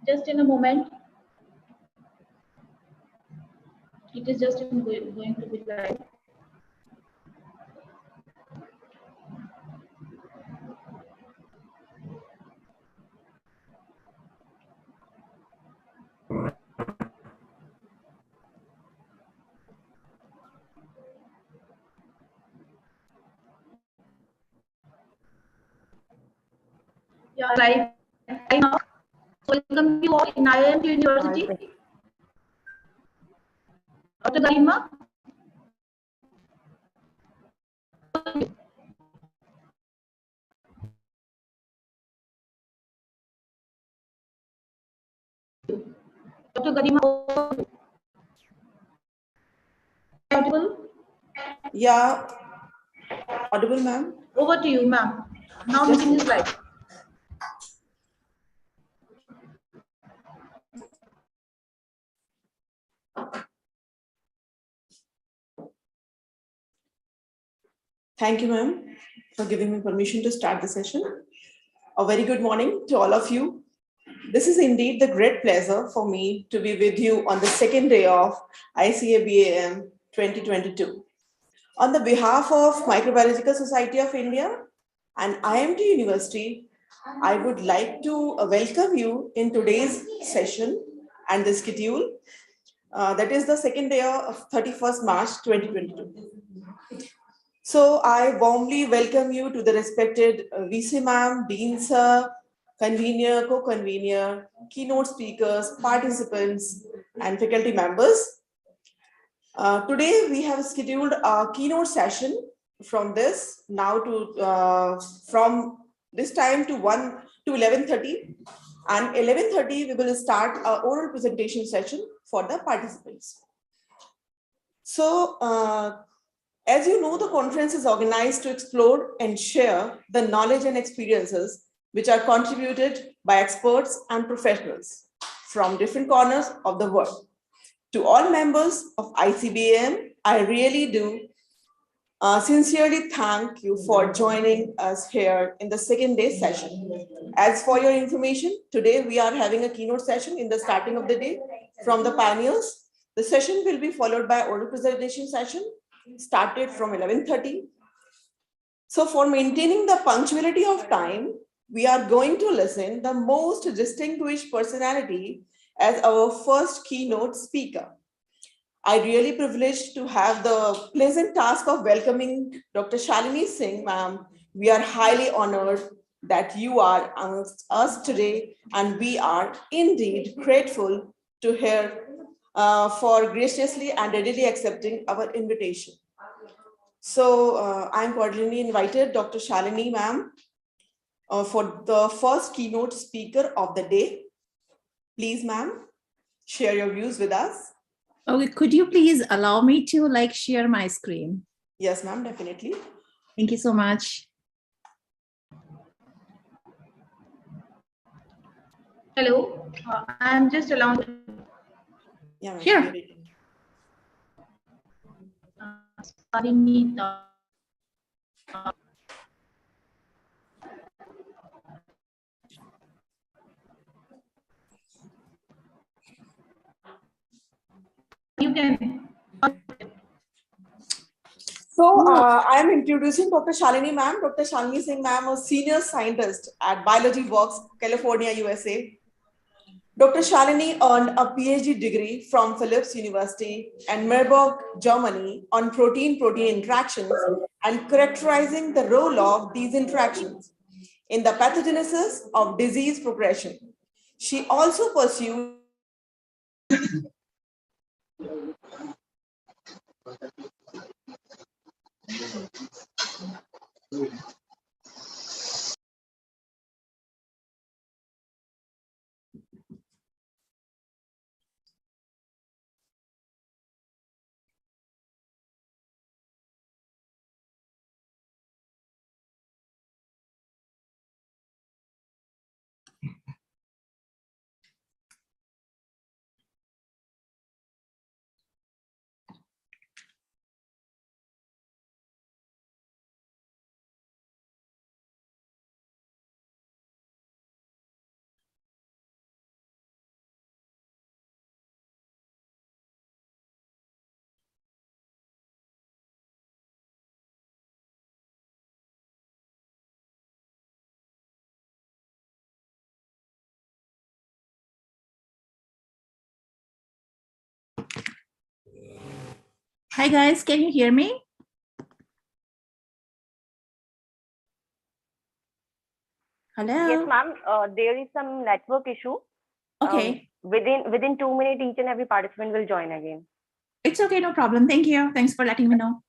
Just in a moment. It is just going to be live. Yeah, live now. Welcome you all in IIMT University. Dr. Garima. Dr. Garima. Audible? Yeah. Audible, ma'am? Over to you, ma'am. Now meeting is live. Thank you, ma'am, for giving me permission to start the session. A very good morning to all of you. This is indeed the great pleasure for me to be with you on the second day of ICABAM 2022. On the behalf of Microbiological Society of India and IIMT University, I would like to welcome you in today's session and the schedule. That is the second day of 31st March 2022. So I warmly welcome you to the respected VC ma'am, Dean sir, convener, co-convener, keynote speakers, participants, and faculty members. Today we have scheduled a keynote session from this now to from this time to 1 to 11:30, and 11:30 we will start our oral presentation session for the participants. So as you know, the conference is organized to explore and share the knowledge and experiences which are contributed by experts and professionals from different corners of the world. To all members of ICBAM, I really do sincerely thank you for joining us here in the second day session. As for your information, today we are having a keynote session in the starting of the day from the pioneers. The session will be followed by oral presentation session started from 11:30. So for maintaining the punctuality of time, we are going to listen the most distinguished personality as our first keynote speaker. I really privileged to have the pleasant task of welcoming Dr. Shalini Singh, ma'am. We are highly honored that you are amongst us today, and we are indeed grateful to her for graciously and readily accepting our invitation. So I'm cordially invited Dr. Shalini, ma'am, for the first keynote speaker of the day. Please, ma'am, share your views with us. Okay, could you please allow me to share my screen? Yes, ma'am, definitely. Thank you so much. Hello, I'm just allowing. Yeah, ma'am. Sure. You can. So I'm introducing Dr. Shalini ma'am. Dr. Shalini Singh ma'am, a senior scientist at Biology Works, California, USA. Dr. Shalini earned a PhD degree from Philipps University and Meerut, Germany on protein-protein interactions and characterizing the role of these interactions in the pathogenesis of disease progression. She also pursued Hi guys, can you hear me? Hello? Yes, ma'am. There is some network issue. Okay. Within 2 minutes, each and every participant will join again. It's okay, no problem. Thank you. Thanks for letting me know.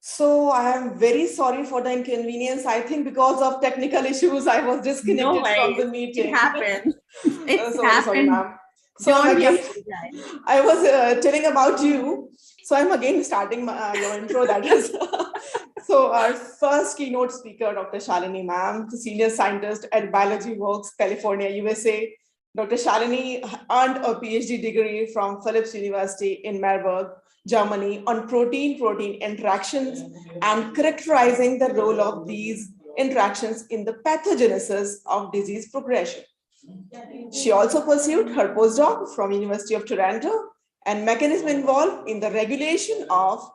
So I am very sorry for the inconvenience. I think because of technical issues, I was disconnected from the meeting. It happened. It's Sorry, happened. ma'am. So Don't I'm be again, apologized. I was telling about you. So I'm again starting your intro. That is. So our first keynote speaker, Dr. Shalini ma'am, the senior scientist at Biology Works, California, USA. Dr. Shalini earned a PhD degree from Philipps University in Marburg, Germany, on protein-protein interactions and characterizing the role of these interactions in the pathogenesis of disease progression. She also pursued her postdoc from University of Toronto and mechanism involved in the regulation of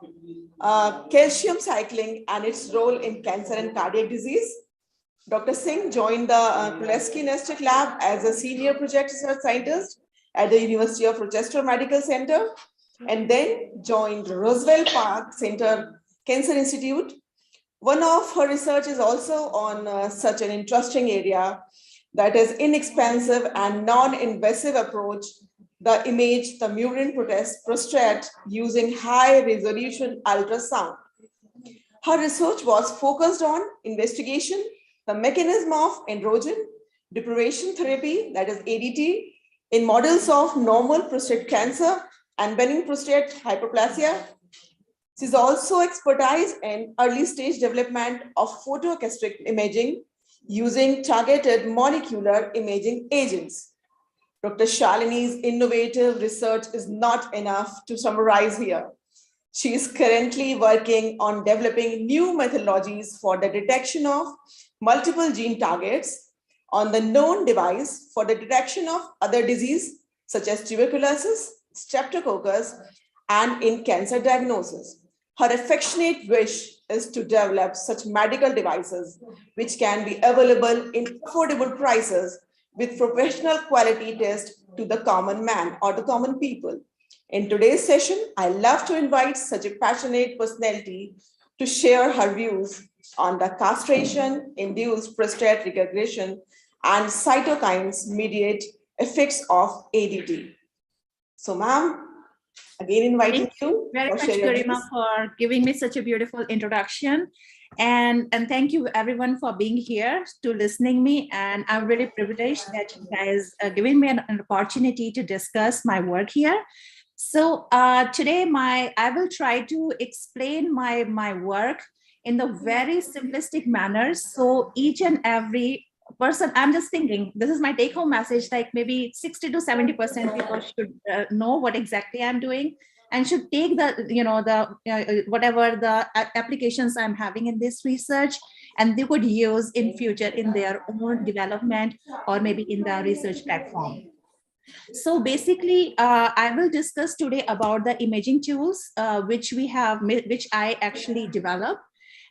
calcium cycling and its role in cancer and cardiac disease. Dr. Singh joined the Pulaski Nestic Lab as a senior project research scientist at the University of Rochester Medical Center, and then joined Roosevelt Park Center Cancer Institute. One of her research is also on such an interesting area, that is inexpensive and non-invasive approach, the image, the murine prostate using high-resolution ultrasound. Her research was focused on investigation, the mechanism of androgen deprivation therapy, that is ADT, in models of normal prostate cancer and benign prostate hyperplasia. She's also expertise in early stage development of photoacoustic imaging using targeted molecular imaging agents. Dr. Shalini's innovative research is not enough to summarize here. She is currently working on developing new methodologies for the detection of multiple gene targets on the known device for the detection of other disease such as tuberculosis, streptococcus, and in cancer diagnosis. Her affectionate wish is to develop such medical devices which can be available in affordable prices with professional quality test to the common man or the common people. In today's session, I love to invite such a passionate personality to share her views on the castration-induced prostate regression and cytokines mediate effects of ADT. So, ma'am, again inviting you very for much, sharing your Garima, views. for giving me such a beautiful introduction. And thank you everyone for being here to listening me. And I'm really privileged that you guys are giving me an opportunity to discuss my work here. So today I will try to explain my work in the very simplistic manner. So each and every person, I'm just thinking, this is my take home message, like maybe 60 to 70% people should know what exactly I'm doing and should take the whatever the applications I'm having in this research, and they could use in future in their own development or maybe in the research platform. So basically, I will discuss today about the imaging tools which I actually developed,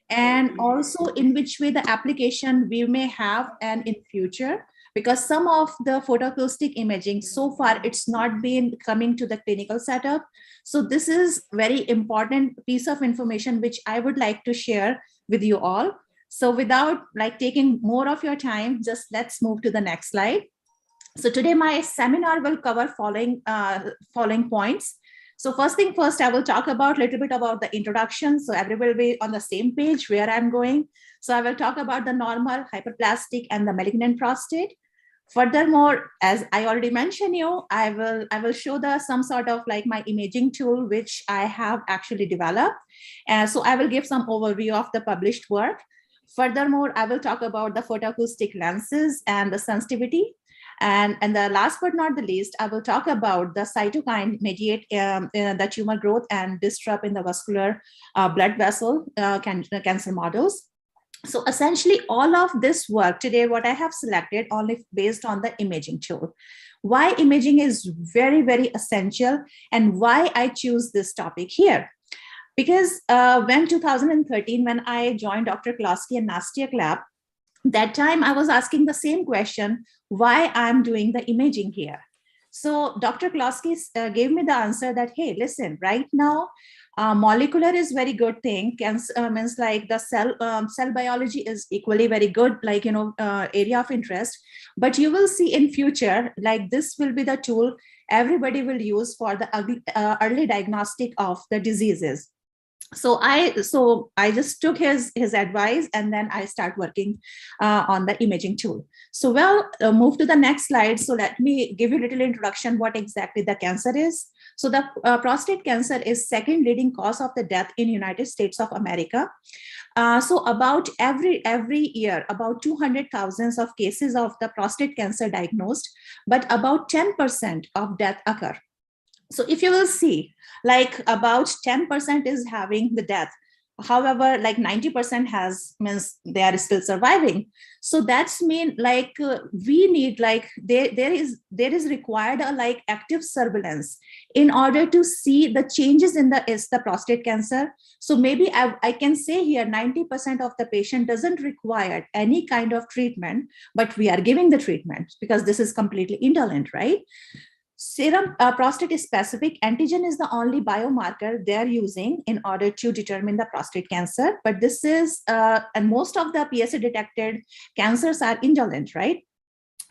and also in which way the application we may have and in future, because some of the photoacoustic imaging so far it's not been coming to the clinical setup. So this is very important piece of information which I would like to share with you all. So without like taking more of your time, just let's move to the next slide. So today my seminar will cover following points. So first thing first, I will talk about a little bit about the introduction. So everyone will be on the same page where I'm going. So I will talk about the normal, hyperplastic, and the malignant prostate. Furthermore, as I already mentioned you, I will show some sort of like my imaging tool, which I have actually developed. And so I will give some overview of the published work. Furthermore, I will talk about the photoacoustic lenses and the sensitivity. And the last but not the least, I will talk about the cytokine mediate the tumor growth and disrupt in the vascular blood vessel cancer models. So essentially all of this work today, what I have selected only based on the imaging tool. Why imaging is very, very essential and why I choose this topic here. Because when 2013, when I joined Dr. Klosky and Nastiak lab, that time I was asking the same question, why I'm doing the imaging here. So Dr. Klosky gave me the answer that, hey, listen, right now, molecular is very good thing. Cancer means like the cell biology is equally very good, like, area of interest. But you will see in future, like this will be the tool everybody will use for the early diagnostic of the diseases. So I just took his advice, and then I start working on the imaging tool. So move to the next slide. So let me give you a little introduction what exactly the cancer is. So the prostate cancer is second leading cause of the death in United States of America. So about every year, about 200,000 of cases of the prostate cancer diagnosed, but about 10% of death occur. So if you will see, like about 10% is having the death. However, like 90% means they are still surviving. So that's mean like we need like there is required a like active surveillance in order to see the changes in the prostate cancer. So maybe I can say here 90% of the patient doesn't require any kind of treatment, but we are giving the treatment because this is completely indolent, right? Serum prostate specific antigen is the only biomarker they're using in order to determine the prostate cancer. But this is, and most of the PSA detected cancers are indolent, right?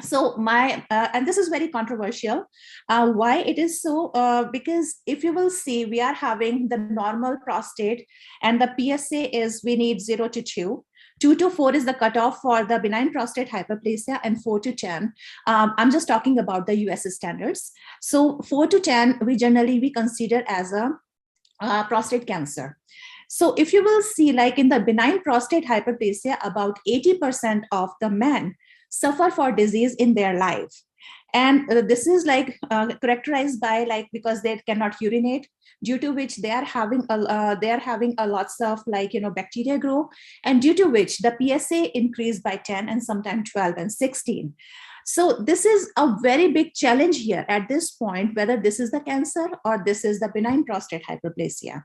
So and this is very controversial. Why it is so? Because if you will see, we are having the normal prostate and the PSA is we need 0 to 2. 2 to 4 is the cutoff for the benign prostate hyperplasia, and 4 to 10. I'm just talking about the US standards. So 4 to 10, we generally consider as a prostate cancer. So if you will see, like in the benign prostate hyperplasia, about 80% of the men suffer for disease in their life. And this is like characterized by like because they cannot urinate, due to which they are having a lots of like bacteria grow, and due to which the PSA increased by 10 and sometimes 12 and 16. So this is a very big challenge here at this point, whether this is the cancer or this is the benign prostate hyperplasia.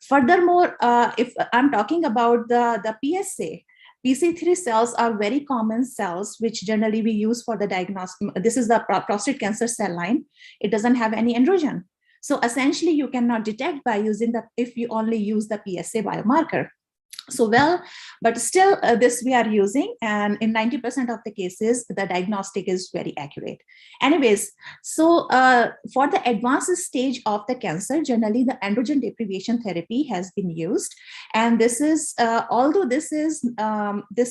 Furthermore, if I'm talking about the PSA, PC3 cells are very common cells, which generally we use for the diagnostic. This is the prostate cancer cell line. It doesn't have any androgen. So essentially you cannot detect by using if you only use the PSA biomarker. So but still this we are using, and in 90% of the cases, the diagnostic is very accurate. Anyways, so for the advanced stage of the cancer, generally the androgen deprivation therapy has been used. And this is, although this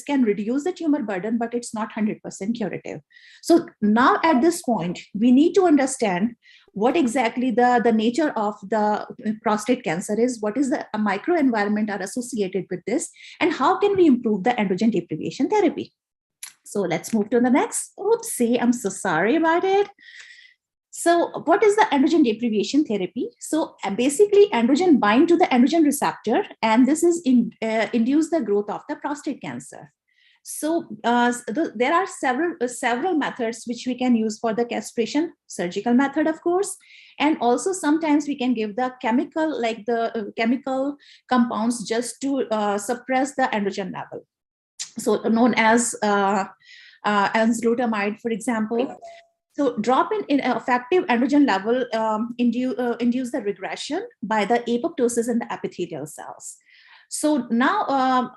can reduce the tumor burden, but it's not 100% curative. So now at this point, we need to understand what exactly the nature of the prostate cancer is, what is the microenvironment are associated with this, and how can we improve the androgen deprivation therapy. So let's move to the next. Oopsie, I'm so sorry about it. So what is the androgen deprivation therapy? So basically androgen bind to the androgen receptor, and this is induce the growth of the prostate cancer. So there are several methods which we can use for the castration, surgical method, of course, and also sometimes we can give the chemical, like the chemical compounds just to suppress the androgen level. So known as glutamide, for example. So drop in effective androgen level induce the regression by the apoptosis in the epithelial cells. So now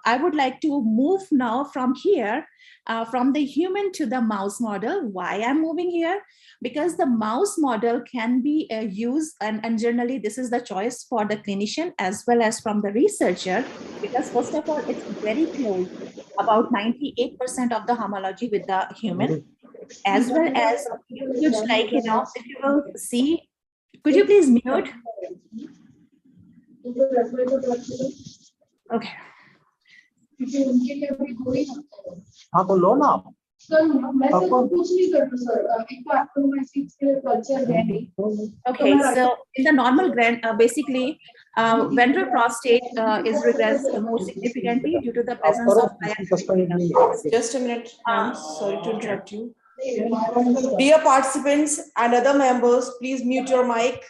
I would like to move now from here, from the human to the mouse model. Why I'm moving here? Because the mouse model can be used, and generally this is the choice for the clinician as well as from the researcher, because first of all, it's very close, about 98% of the homology with the human. as well as you could, like, you know, if you will see, could you please mute? Okay. हाँ तो लो ना आप। Okay, so in the normal gland, basically, ventral prostate is regressed more significantly due to the presence of Just a minute, ma'am. Sorry to interrupt you. Dear participants and other members, please mute your mic.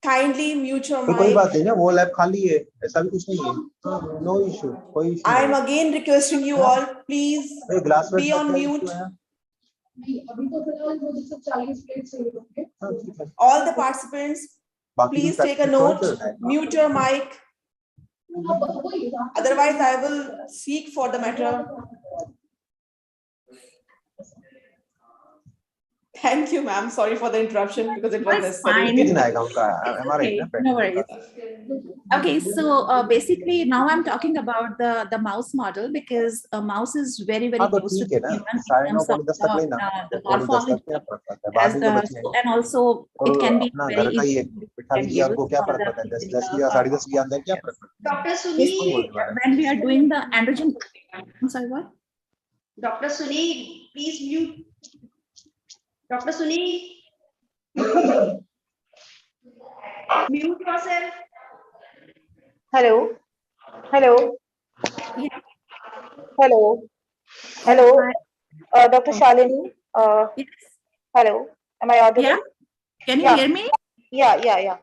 Kindly mute your तो कोई बात mic. नहीं ना, वो lab खाली है, ऐसा भी कुछ नहीं है, नो इशू, कोई issue I am again requesting you all, please glass में be on mute. All the participants, please take a note, mute your mic. Otherwise, I will seek for the matter. Thank you, ma'am. Sorry for the interruption because it was That's necessary. fine. कितने आएगा उनका हमारा Okay, no worries. Okay, so basically now I'm talking about the mouse model because a mouse is very हाँ तो close to ठीक है the ना, human in साढ़े terms नौ of पौने दस तक लेना, the पौने दस morphology तक क्या फर्क पड़ता है, बाद as में तो बची है। and also it can be अपना very घर का ही है, easy बिठा लीजिए, आपको क्या फर्क पड़ता है, 10 या 10:30 के अंदर क्या फर्क पड़ता है। Dr. कोई Sunil, बोलने वाला है। when we are doing the androgen. I'm sorry, what? Dr. Sunil, please mute. Dr. Sunil, mute yourself. Hello. Hello. Yeah. Hello. Hello. Dr. Shalini. Yes. Hello. Am I audible? Yeah. Can you Yeah. hear me? Yeah.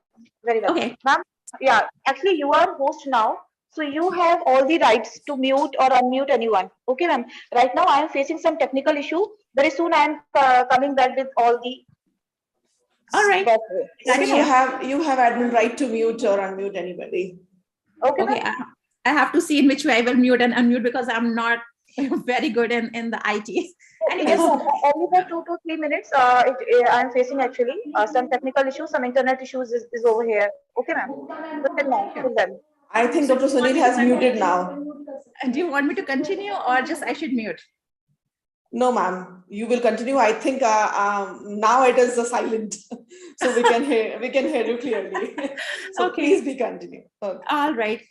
Very well. Okay. Ma'am, yeah, actually you are host now. So you have all the rights to mute or unmute anyone. Okay, ma'am. Right now I am facing some technical issue. Very soon I am coming back with all the. All right. So you have admin right to mute or unmute anybody. Okay, Okay. ma'am. I have to see in which way I will mute and unmute because I'm not very good in the IT. Anyways. Yes, ma'am. Only for 2 to 3 minutes. I am facing actually some technical issues, some internet issues is over here. Okay, ma'am. But till now, till then. I think Dr. Sunil has muted now. And do you want me to continue or just I should mute? No, ma'am. You will continue. I think now it is silent, so we can hear you clearly. So Okay. please be continue. Okay. All right.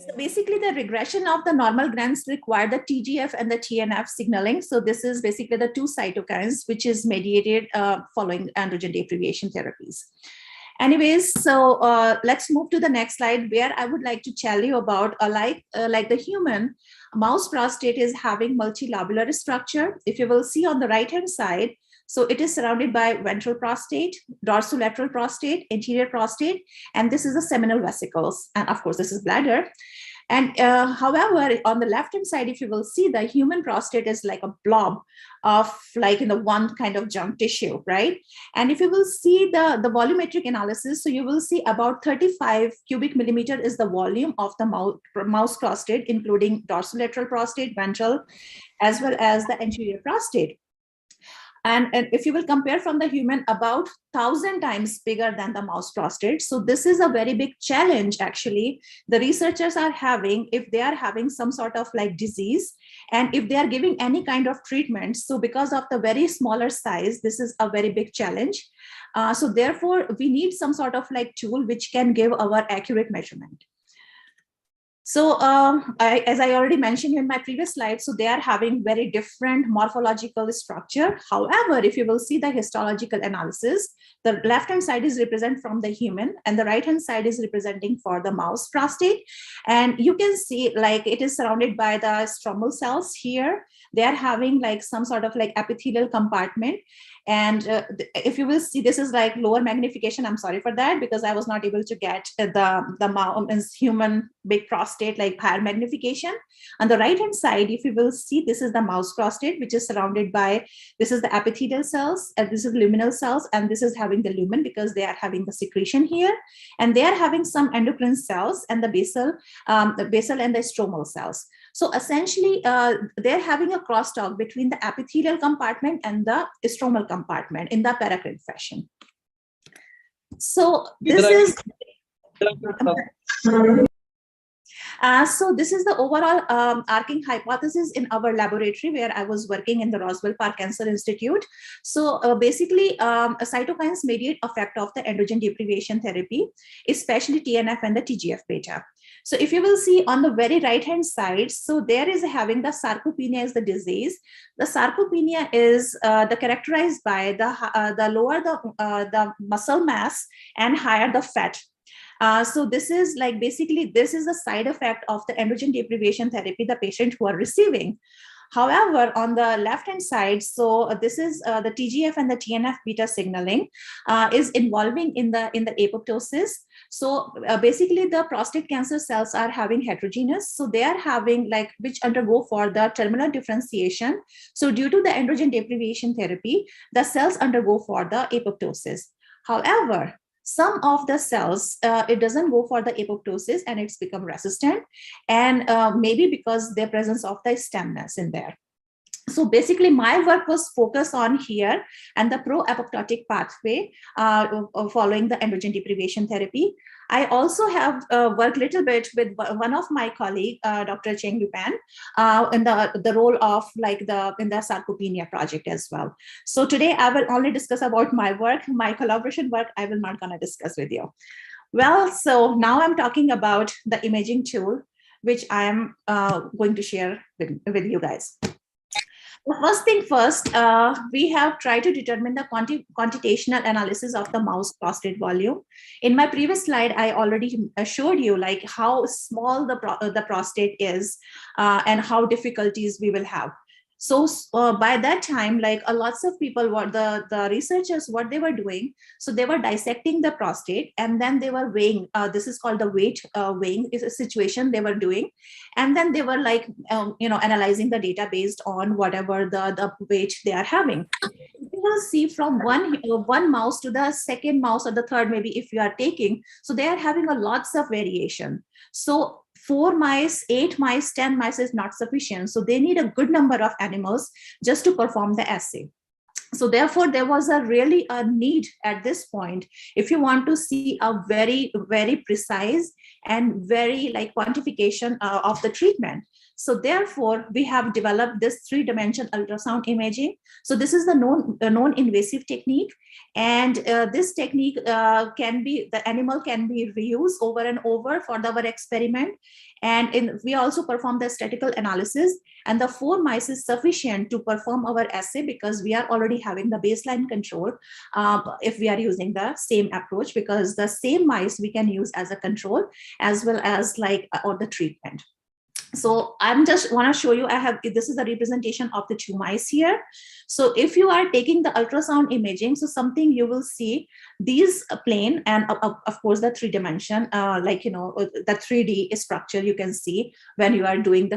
So basically, the regression of the normal glands require the TGF and the TNF signaling. So this is basically the two cytokines which is mediated following androgen deprivation therapies. Anyways, so let's move to the next slide where I would like to tell you about like the human, mouse prostate is having multilobular structure. If you will see on the right hand side, so it is surrounded by ventral prostate, dorsolateral prostate, anterior prostate, and this is the seminal vesicles. And of course, this is bladder. And however, on the left-hand side, if you will see, the human prostate is like a blob of like in the one kind of junk tissue, right? And if you will see the volumetric analysis, so you will see about 35 cubic millimeter is the volume of the mouse prostate, including dorsolateral prostate, ventral, as well as the anterior prostate. And if you will compare from the human, about 1,000 times bigger than the mouse prostate. So this is a very big challenge, actually. The researchers are having, if they are having some sort of like disease, and if they are giving any kind of treatment, so because of the very smaller size, this is a very big challenge. So therefore, we need some sort of like tool which can give our accurate measurement. So as I already mentioned in my previous slide, so they are having very different morphological structure. However, if you will see the histological analysis, the left-hand side is represent from the human and the right-hand side is representing for the mouse prostate. And you can see like it is surrounded by the stromal cells here. They are having like some sort of like epithelial compartment. And if you will see, this is like lower magnification. I'm sorry for that because I was not able to get the mouse human big prostate like higher magnification. On the right hand side, if you will see, this is the mouse prostate, which is surrounded by, this is the epithelial cells, and this is luminal cells, and this is having the lumen because they are having the secretion here, and they are having some endocrine cells and the basal and the stromal cells. So essentially, they're having a crosstalk between the epithelial compartment and the stromal compartment in the paracrine fashion. So this is So this is the overall arcing hypothesis in our laboratory where I was working in the Roswell Park Cancer Institute. So basically, cytokines mediate effect of the androgen deprivation therapy, especially TNF and the TGF-beta. So if you will see on the very right-hand side, so there is having the sarcopenia as the disease. The sarcopenia is the characterized by the lower the muscle mass and higher the fat. So this is like basically this is the side effect of the androgen deprivation therapy the patient who are receiving. However, on the left-hand side, so this is the TGF and the TNF beta signaling is involving in the apoptosis. So basically, the prostate cancer cells are having heterogeneous. So they are having like which undergo for the terminal differentiation. So due to the androgen deprivation therapy, the cells undergo for the apoptosis. However, some of the cells, it doesn't go for the apoptosis and it's become resistant, and maybe because the presence of the stemness in there. So basically my work was focused on here and the pro-apoptotic pathway following the androgen deprivation therapy. I also have worked a little bit with one of my colleague, Dr. Cheng Yupan, in the role of like in the sarcopenia project as well. So today I will only discuss about my work, my collaboration work. I will not gonna discuss with you. Well, so now I'm talking about the imaging tool, which I am going to share with you guys. First thing first, we have tried to determine the quantitational analysis of the mouse prostate volume. In my previous slide, I already showed you like how small the prostate is and how difficulties we will have. So by that time, like lots of people, what the researchers, what they were doing, so they were dissecting the prostate and then they were weighing, this is called the weight weighing is a situation they were doing. And then they were like, analyzing the data based on whatever the weight they are having. You will see from one mouse to the second mouse or the third, maybe if you are taking, so they are having a lots of variation. So 4 mice, 8 mice, 10 mice is not sufficient. So they need a good number of animals just to perform the assay. So therefore, there was really a need at this point, if you want to see a very, very precise and very like quantification of the treatment. So therefore, we have developed this 3-dimensional ultrasound imaging. So this is the non-invasive technique. And this technique the animal can be reused over and over for our experiment. And we also perform the statistical analysis, and the 4 mice is sufficient to perform our assay because we are already having the baseline control if we are using the same approach, because the same mice we can use as a control as well as like or the treatment. So I'm just want to show you, this is a representation of the 2 mice here. So if you are taking the ultrasound imaging, so something you will see these plane and of course the 3-dimension, the 3D structure you can see when you are doing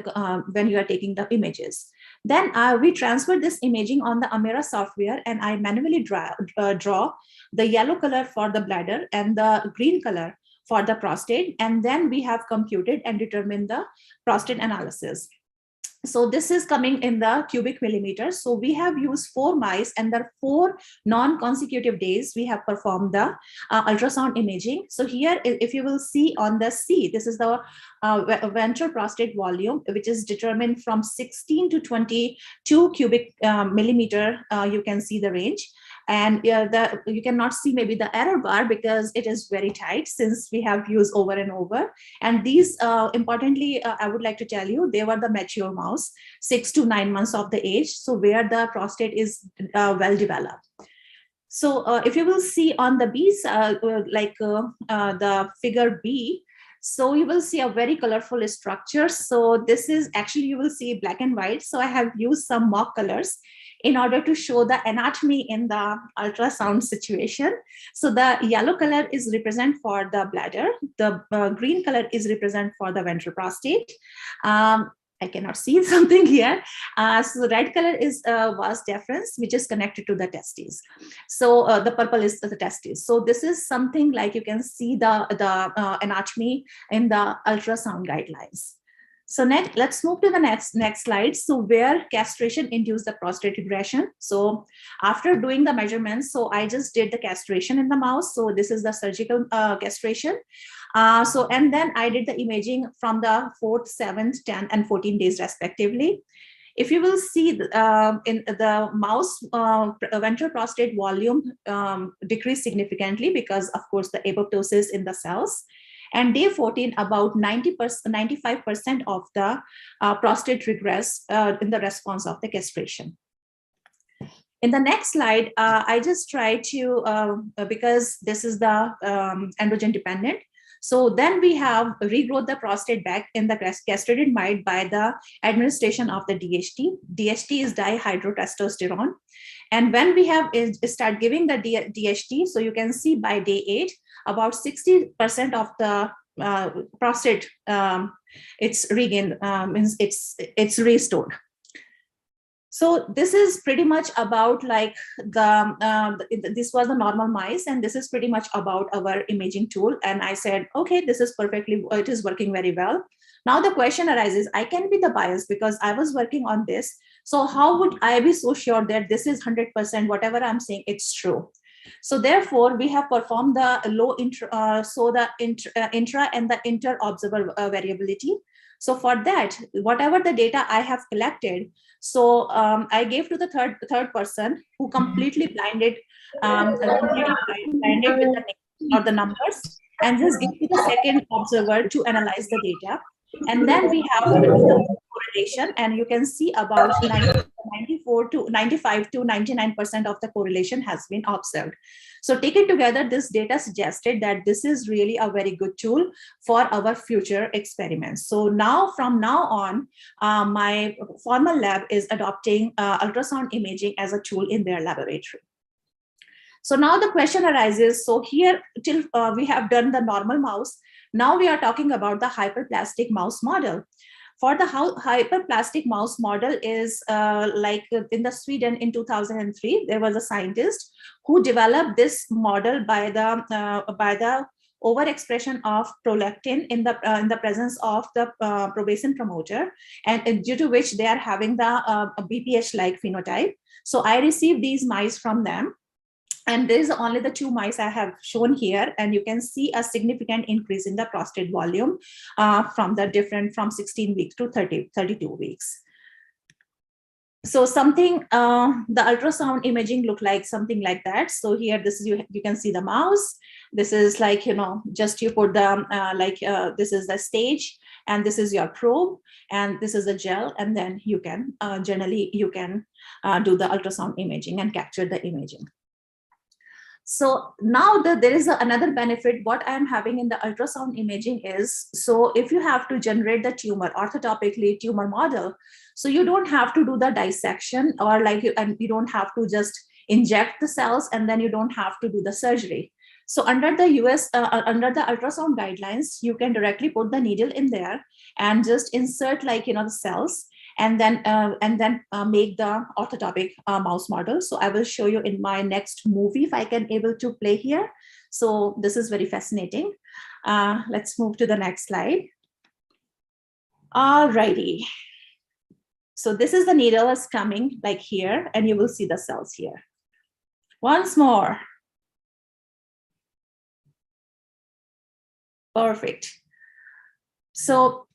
when you are taking the images. Then we transfer this imaging on the Amera software, and I manually draw the yellow color for the bladder and the green color for the prostate, and then we have computed and determined the prostate analysis. So this is coming in the cubic millimeters. So we have used 4 mice, and there are 4 non-consecutive days we have performed the ultrasound imaging. So here, if you will see on the C, this is the ventral prostate volume, which is determined from 16 to 22 cubic millimeter. You can see the range. And you cannot see maybe the error bar because it is very tight since we have used over and over. And these, importantly, I would like to tell you, they were the mature mouse, 6 to 9 months of the age. So where the prostate is well developed. So if you will see on the B's, the figure B, so you will see a very colorful structure. So this is actually, you will see black and white. So I have used some mock colors in order to show the anatomy in the ultrasound situation. So the yellow color is represent for the bladder. The green color is represent for the ventral prostate. I cannot see something here. So the red color is vas deferens, which is connected to the testes. So the purple is the testes. So this is something like you can see the anatomy in the ultrasound guidelines. So next, let's move to the next slide. So where castration induced the prostate regression. So after doing the measurements, so I just did the castration in the mouse. So this is the surgical castration. And then I did the imaging from the 4th, 7th, 10, and 14 days respectively. If you will see in the mouse ventral prostate volume decreased significantly because, of course, the apoptosis in the cells. And day 14, about 95% of the prostate regress in the response of the castration. In the next slide, I just try to, because this is the androgen dependent. So then we have regrowth the prostate back in the castrated mice by the administration of the DHT. DHT is dihydrotestosterone. And when we have start giving the DHT, so you can see by day 8, about 60% of the prostate it's regained, means it's restored. So this is pretty much about like this was the normal mice, and this is pretty much about our imaging tool. And I said, okay, this is perfectly, it is working very well. Now the question arises, I can be the bias because I was working on this. So how would I be so sure that this is 100%, whatever I'm saying, it's true? So therefore, we have performed the low intra and the inter observer variability. So for that, whatever the data I have collected, so I gave to the third person who completely blinded with the name or the numbers, and just give to the second observer to analyze the data. And then we have to do the correlation, and you can see about 94 to 95 to 99% of the correlation has been observed. So taken together, this data suggested that this is really a very good tool for our future experiments. So now, from now on, my formal lab is adopting ultrasound imaging as a tool in their laboratory. So now the question arises, so here till we have done the normal mouse, now we are talking about the hyperplastic mouse model. For the hyperplastic mouse model is like in the Sweden in 2003, there was a scientist who developed this model by the overexpression of prolactin in the presence of the probation promoter, and due to which they are having the BPH-like phenotype. So I received these mice from them. And this is only the 2 mice I have shown here, and you can see a significant increase in the prostate volume from 16 weeks to 32 weeks. So something, the ultrasound imaging look like something like that. So here, this is you can see the mouse. This is like, you know, just you put the this is the stage, and this is your probe, and this is a gel, and then you can generally you can do the ultrasound imaging and capture the imaging. So now there is another benefit. What I'm having in the ultrasound imaging is, so if you have to generate the tumor orthotopically tumor model, so you don't have to do the dissection or and you don't have to just inject the cells, and then you don't have to do the surgery. So under the under the ultrasound guidelines, you can directly put the needle in there and just insert the cells, and then make the orthotopic mouse model. So I will show you in my next movie if I can able to play here. So this is very fascinating. Let's move to the next slide. Alrighty. So this is the needle is coming like here, and you will see the cells here. Once more. Perfect. So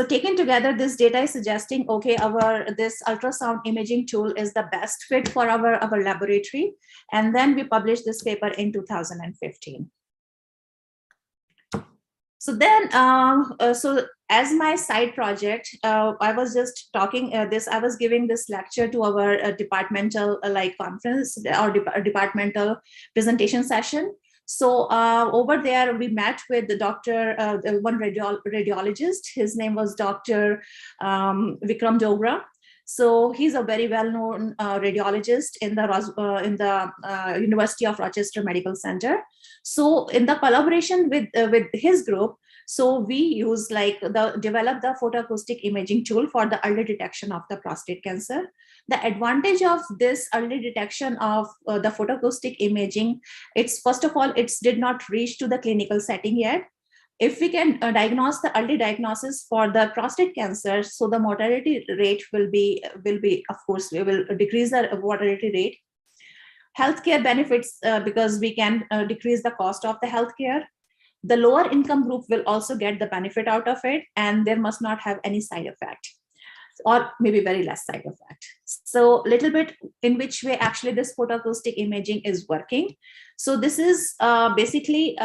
taken together, this data is suggesting, okay, this ultrasound imaging tool is the best fit for our laboratory. And then we published this paper in 2015. So then, so as my side project, I was just talking I was giving this lecture to our departmental conference or departmental presentation session. So over there, we met with the doctor, one radiologist. His name was Dr. Vikram Dogra. So he's a very well-known radiologist in the University of Rochester Medical Center. So in the collaboration with his group, so we use develop the photoacoustic imaging tool for the early detection of the prostate cancer. The advantage of this early detection of the photoacoustic imaging, it's first of all, it did not reach to the clinical setting yet. If we can diagnose the early diagnosis for the prostate cancer, so the mortality rate will be, of course, we will decrease the mortality rate. Healthcare benefits because we can decrease the cost of the healthcare. the lower income group will also get the benefit out of it, and there must not have any side effect, or maybe very less side effect. So little bit in which way actually this photoacoustic imaging is working. So this is basically,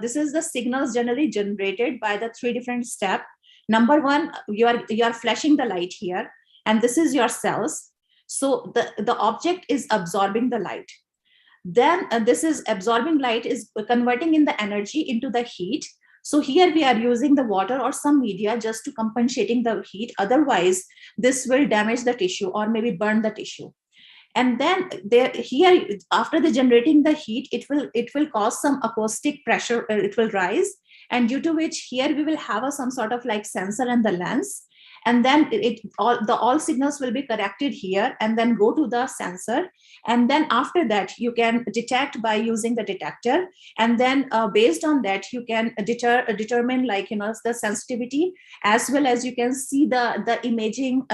this is the signals generally generated by the 3 different steps. Number 1, you are flashing the light here, and this is your cells. So the object is absorbing the light. Then this is absorbing light is converting in the energy into the heat. So here we are using the water or some media just to compensating the heat. Otherwise, this will damage the tissue or maybe burn the tissue. And then here, after the generating the heat, it will cause some acoustic pressure. It will rise, and due to which here we will have some sort of like sensor and the lens. And then all signals will be corrected here and then go to the sensor. And then after that, you can detect by using the detector. And then based on that, you can determine like, the sensitivity, as well as you can see the imaging.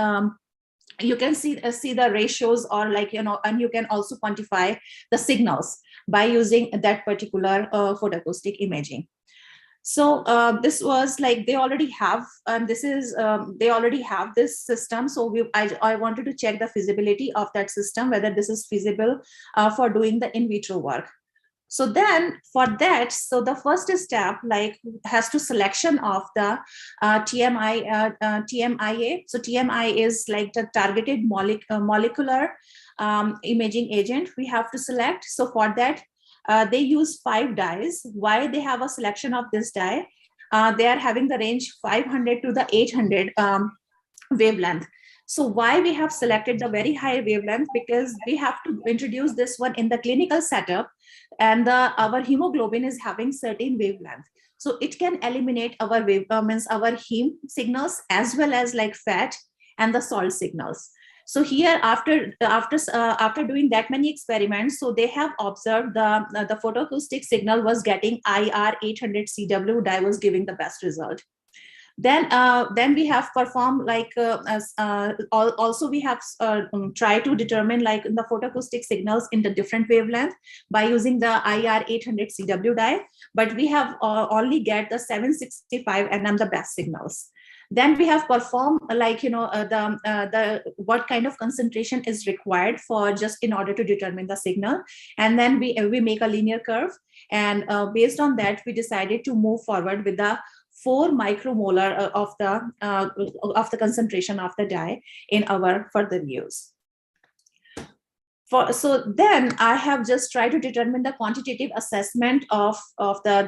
You can see the ratios, or like, and you can also quantify the signals by using that particular photoacoustic imaging. So this was like they already have, and this is they already have this system. So I wanted to check the feasibility of that system, whether this is feasible for doing the in vitro work. So then for that, so the first step like has to selection of the TMIA. So TMI is like the targeted molecular imaging agent we have to select. So for that, they use 5 dyes. Why they have a selection of this dye? They are having the range 500 to the 800 wavelength. So why we have selected the very high wavelength? Because we have to introduce this one in the clinical setup, and our hemoglobin is having certain wavelength. So it can eliminate our our heme signals, as well as like fat and the salt signals. So here, after doing that many experiments, so they have observed the photoacoustic signal was getting IR 800 CW dye was giving the best result. Then we have performed like also we have tried to determine like the photoacoustic signals in the different wavelength by using the IR 800 CW dye, but we have only get the 765 nm the best signals. Then we have performed like the what kind of concentration is required for just in order to determine the signal, and then we make a linear curve, and based on that we decided to move forward with the 4 micromolar of the concentration of the dye in our further use. So then I have just tried to determine the quantitative assessment of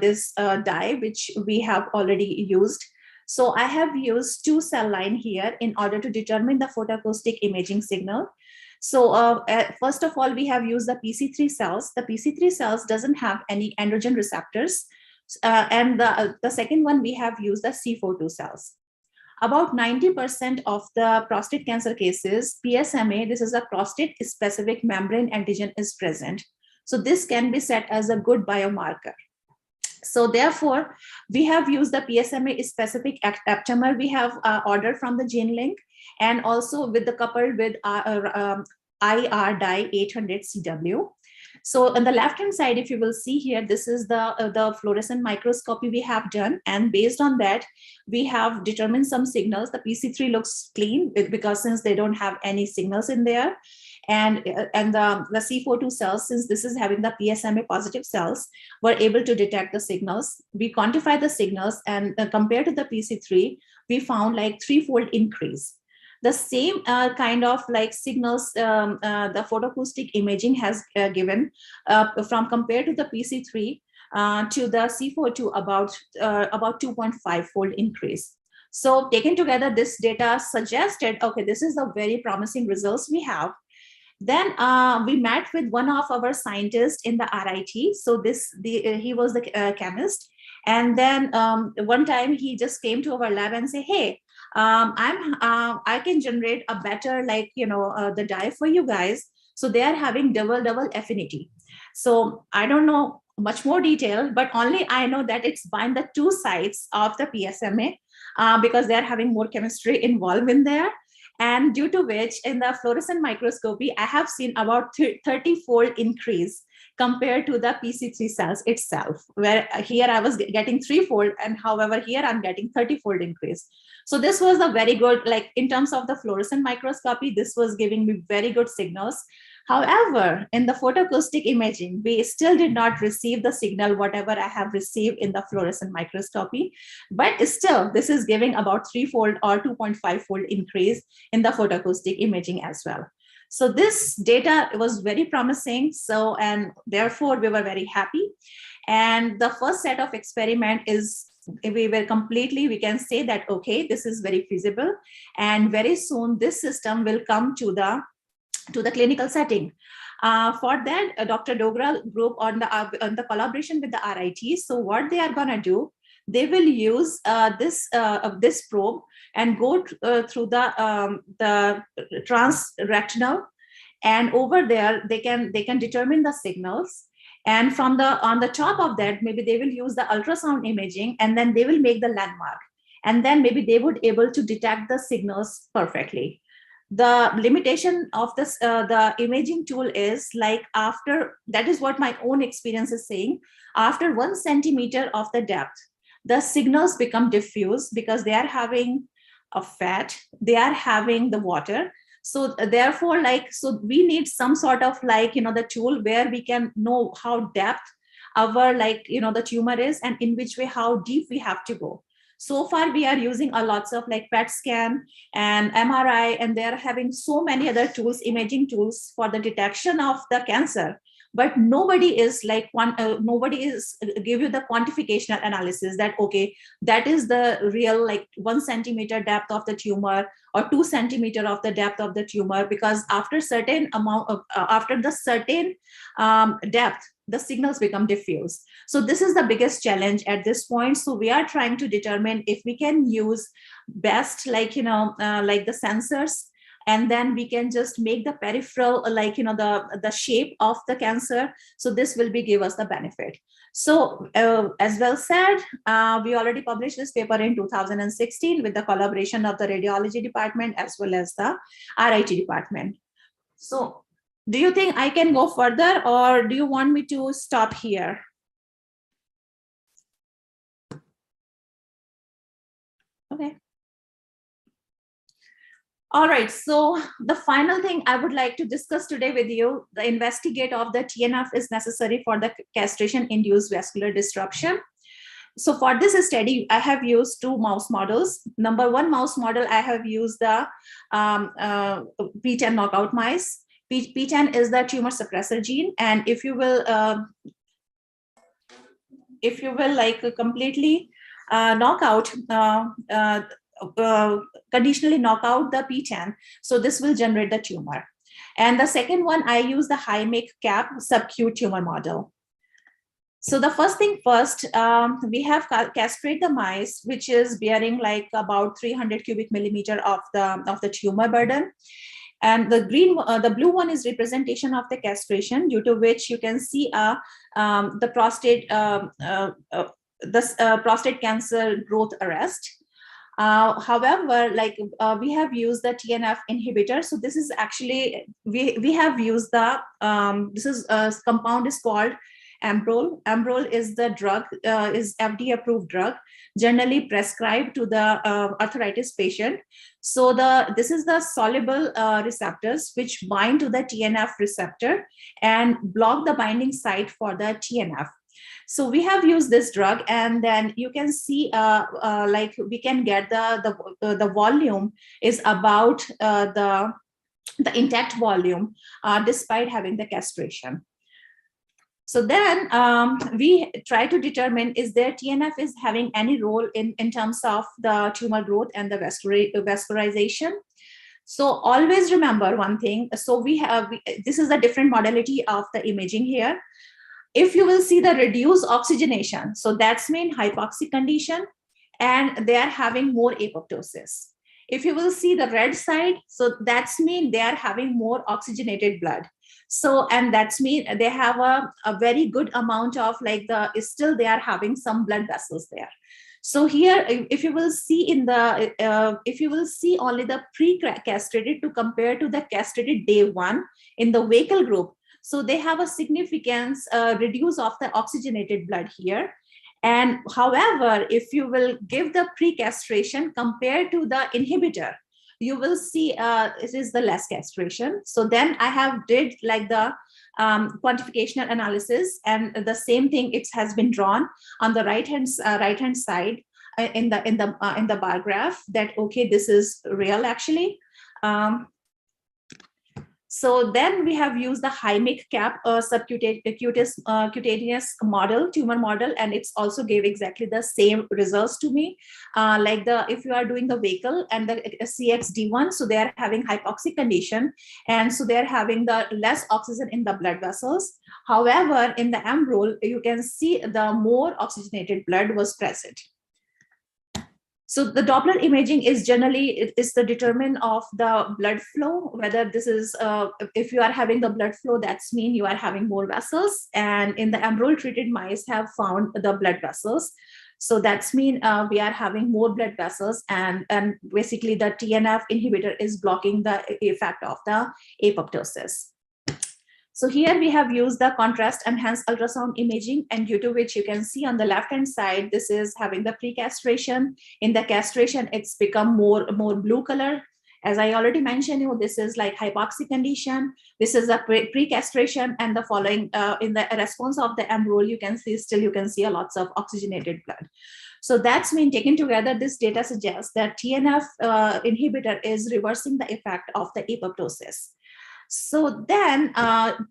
this dye, which we have already used. So I have used 2 cell line here in order to determine the photoacoustic imaging signal. So first of all, we have used the PC3 cells. The PC3 cells doesn't have any androgen receptors. And the second one, we have used the C42 cells. About 90% of the prostate cancer cases, PSMA, this is a prostate specific membrane antigen is present. So this can be set as a good biomarker. So therefore, we have used the PSMA specific aptamer we have ordered from the GeneLink, and also with the coupled with IR dye 800 CW. So on the left-hand side, if you will see here, this is the fluorescent microscopy we have done. And based on that, we have determined some signals. The PC3 looks clean because since they don't have any signals in there. And the C42 cells, since this is having the PSMA positive cells, were able to detect the signals. We quantify the signals, and compared to the PC3, we found like 3-fold increase. The same kind of like signals the photoacoustic imaging has given from compared to the PC3 to the C42 about 2.5-fold increase. So taken together, this data suggested, okay, this is the very promising results we have. Then we met with one of our scientists in the RIT. So he was the chemist. And then one time he just came to our lab and say, hey, I can generate a better the dye for you guys. So they are having double affinity. So I don't know much more detail, but only I know that it's bind the 2 sides of the PSMA because they are having more chemistry involved in there. And due to which in the fluorescent microscopy, I have seen about 30-fold increase compared to the PC3 cells itself, where here I was getting 3-fold, and however here I'm getting 30-fold increase. So this was a very good, like in terms of the fluorescent microscopy, this was giving me very good signals. However, in the photoacoustic imaging, we still did not receive the signal, whatever I have received in the fluorescent microscopy, but still this is giving about 3-fold or 2.5-fold increase in the photoacoustic imaging as well. So this data was very promising. So, and therefore we were very happy. And the first set of experiment is, we can say that, okay, this is very feasible. And very soon this system will come to the clinical setting. For that, Dr. Dogra group on the collaboration with the RIT. So what they are gonna do, they will use this probe and go through the transretinal, and over there they can determine the signals. And from on the top of that, maybe they will use the ultrasound imaging, and then they will make the landmark, and then maybe they would able to detect the signals perfectly. The limitation of this the imaging tool is like, after, that is what my own experience is saying, after 1 centimeter of the depth, the signals become diffuse because they are having a fat, they are having the water. So therefore, like, so we need some sort of like, the tool where we can know how depth our, like, the tumor is, and in which way, how deep we have to go. So far, we are using a lots of like PET scan and MRI, and they're having so many other tools, imaging tools for the detection of the cancer. But nobody is like nobody is give you the quantificational analysis that, okay, that is the real like 1 centimeter depth of the tumor or 2 centimeter of the depth of the tumor, because after certain amount of after the certain depth, the signals become diffuse. So this is the biggest challenge at this point. So we are trying to determine if we can use best, like, like the sensors, and then we can just make the peripheral, like, the shape of the cancer. So this will give us the benefit. So as well said, we already published this paper in 2016 with the collaboration of the radiology department as well as the RIT department. So do you think I can go further, or do you want me to stop here? Okay. All right, so the final thing I would like to discuss today with you, the investigate of the TNF is necessary for the castration-induced vascular disruption. So for this study, I have used 2 mouse models. Number 1 mouse model, I have used the P10 knockout mice. P10 is the tumor suppressor gene, and if you will like completely knock out conditionally knock out the P10, so this will generate the tumor. And the second one, I use the high-make cap subcute tumor model. So the first thing first, we have castrate the mice, which is bearing like about 300 cubic millimeter of the tumor burden. And the blue one is representation of the castration, due to which you can see the prostate cancer growth arrest. However, like we have used the TNF inhibitor. So this is actually, we have used the, compound is called Ambrol. Ambrol is the drug, is FDA approved drug, generally prescribed to the arthritis patient. So this is the soluble receptors which bind to the TNF receptor and block the binding site for the TNF. So we have used this drug, and then you can see like we can get the volume is about the intact volume despite having the castration. So then we try to determine, is there TNF is having any role in terms of the tumor growth and the vascularization. So always remember one thing. So this is a different modality of the imaging here. If you will see the reduced oxygenation, so that's mean hypoxic condition, and they are having more apoptosis. If you will see the red side, so that's mean they are having more oxygenated blood. So, and that's mean they have a very good amount of like still they are having some blood vessels there. So here, if you will see in the, if you will see only the pre-castrated to compare to the castrated day 1 in the vehicle group, so they have a significance reduce of the oxygenated blood here. And however, if you will give the pre-castration compared to the inhibitor, you will see it is the less castration. So then I have did like the quantificational analysis, and the same thing it has been drawn on the right hand side in the bar graph, that okay, this is real actually. So then we have used the HIMIC cap subcutaneous model, tumor model, and it's also gave exactly the same results to me. Like if you are doing the vehicle and the CXD1, so they are having hypoxic condition, and so they're having the less oxygen in the blood vessels. However, in the Ambrol, you can see the more oxygenated blood was present. So the Doppler imaging is generally, it is the determine of the blood flow, whether this is, if you are having the blood flow, that's mean you are having more vessels. And in the Ambrol treated mice have found the blood vessels. So that's mean we are having more blood vessels, and basically the TNF inhibitor is blocking the effect of the apoptosis. So here we have used the contrast enhanced ultrasound imaging, and due to which you can see on the left hand side, this is having the pre-castration. In the castration, it's become more blue color. As I already mentioned, this is like hypoxic condition. This is a pre-castration, and the following in the response of the Ambrol, you can see a lots of oxygenated blood. So that's mean taken together, this data suggests that TNF inhibitor is reversing the effect of the apoptosis. So then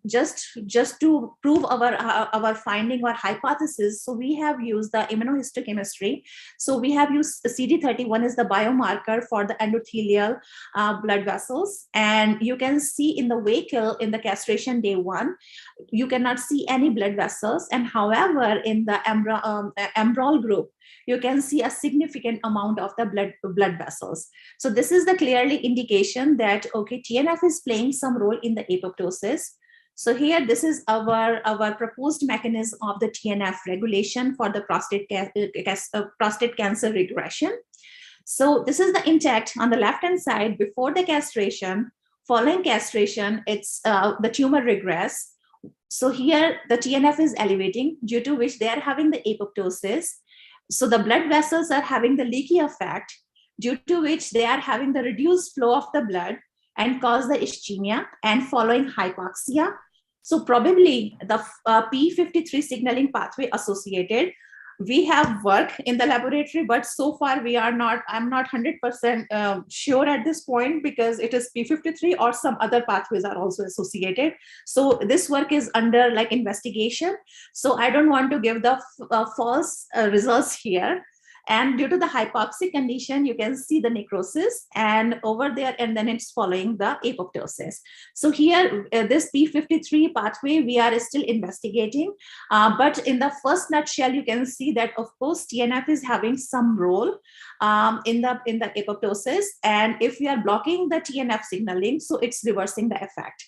just to prove our finding or hypothesis, so we have used the immunohistochemistry. So we have used CD31 as the biomarker for the endothelial blood vessels. And you can see in the vehicle in the castration day 1, you cannot see any blood vessels. And however, in the Ambrol group, you can see a significant amount of the blood vessels. So this is the clearly indication that, okay, TNF is playing some role in the apoptosis. So here, this is our proposed mechanism of the TNF regulation for the prostate cancer regression. So this is the intact on the left-hand side before the castration. Following castration, it's the tumor regress. So here, the TNF is elevating, due to which they are having the apoptosis. So the blood vessels are having the leaky effect, due to which they are having the reduced flow of the blood and cause the ischemia and following hypoxia. So probably the P53 signaling pathway associated. We have work in the laboratory, but so far I'm not 100% sure at this point, because it is P53 or some other pathways are also associated. So this work is under like investigation. So I don't want to give the false results here. And due to the hypoxic condition, you can see the necrosis and over there, and then it's following the apoptosis. So here, this P53 pathway, we are still investigating. But in the first nutshell, you can see that, of course, TNF is having some role in the apoptosis. And if we are blocking the TNF signaling, so it's reversing the effect.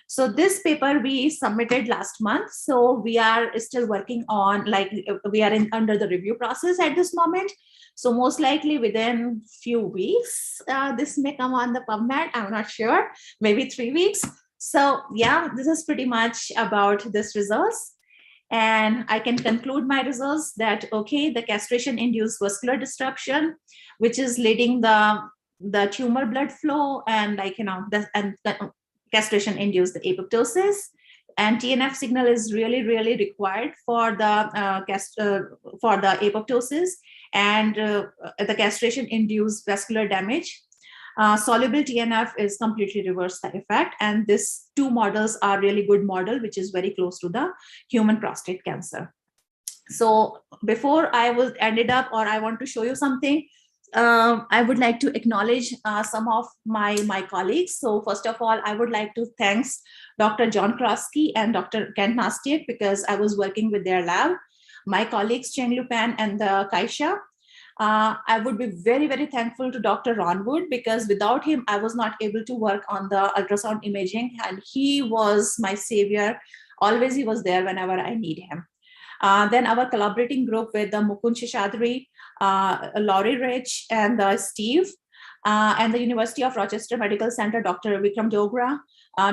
So this paper we submitted last month. So we are still working on, like, we are under the review process at this moment. So most likely within few weeks, this may come on the PubMed. I'm not sure, maybe 3 weeks. So yeah, this is pretty much about this results. And I can conclude my results that, okay, the castration-induced vascular disruption, which is leading the tumor blood flow, and like, castration induced the apoptosis, and TNF signal is really required for the apoptosis, and the castration induced vascular damage. Soluble TNF is completely reverse the effect, and these two models are really good model, which is very close to the human prostate cancer. So before I will end it up, or I want to show you something, I would like to acknowledge some of my colleagues. So first of all, I would like to thank Dr. John Krosky and Dr. Kent Nastiak, because I was working with their lab. My colleagues Cheng Lupan and Kaisha. I would be very thankful to Dr. Ron Wood, because without him, I was not able to work on the ultrasound imaging, and he was my savior. Always he was there whenever I need him. Then our collaborating group with the Mukund Shishadri, Laurie Rich, and Steve, and the University of Rochester Medical Center, Dr. Vikram Dogra,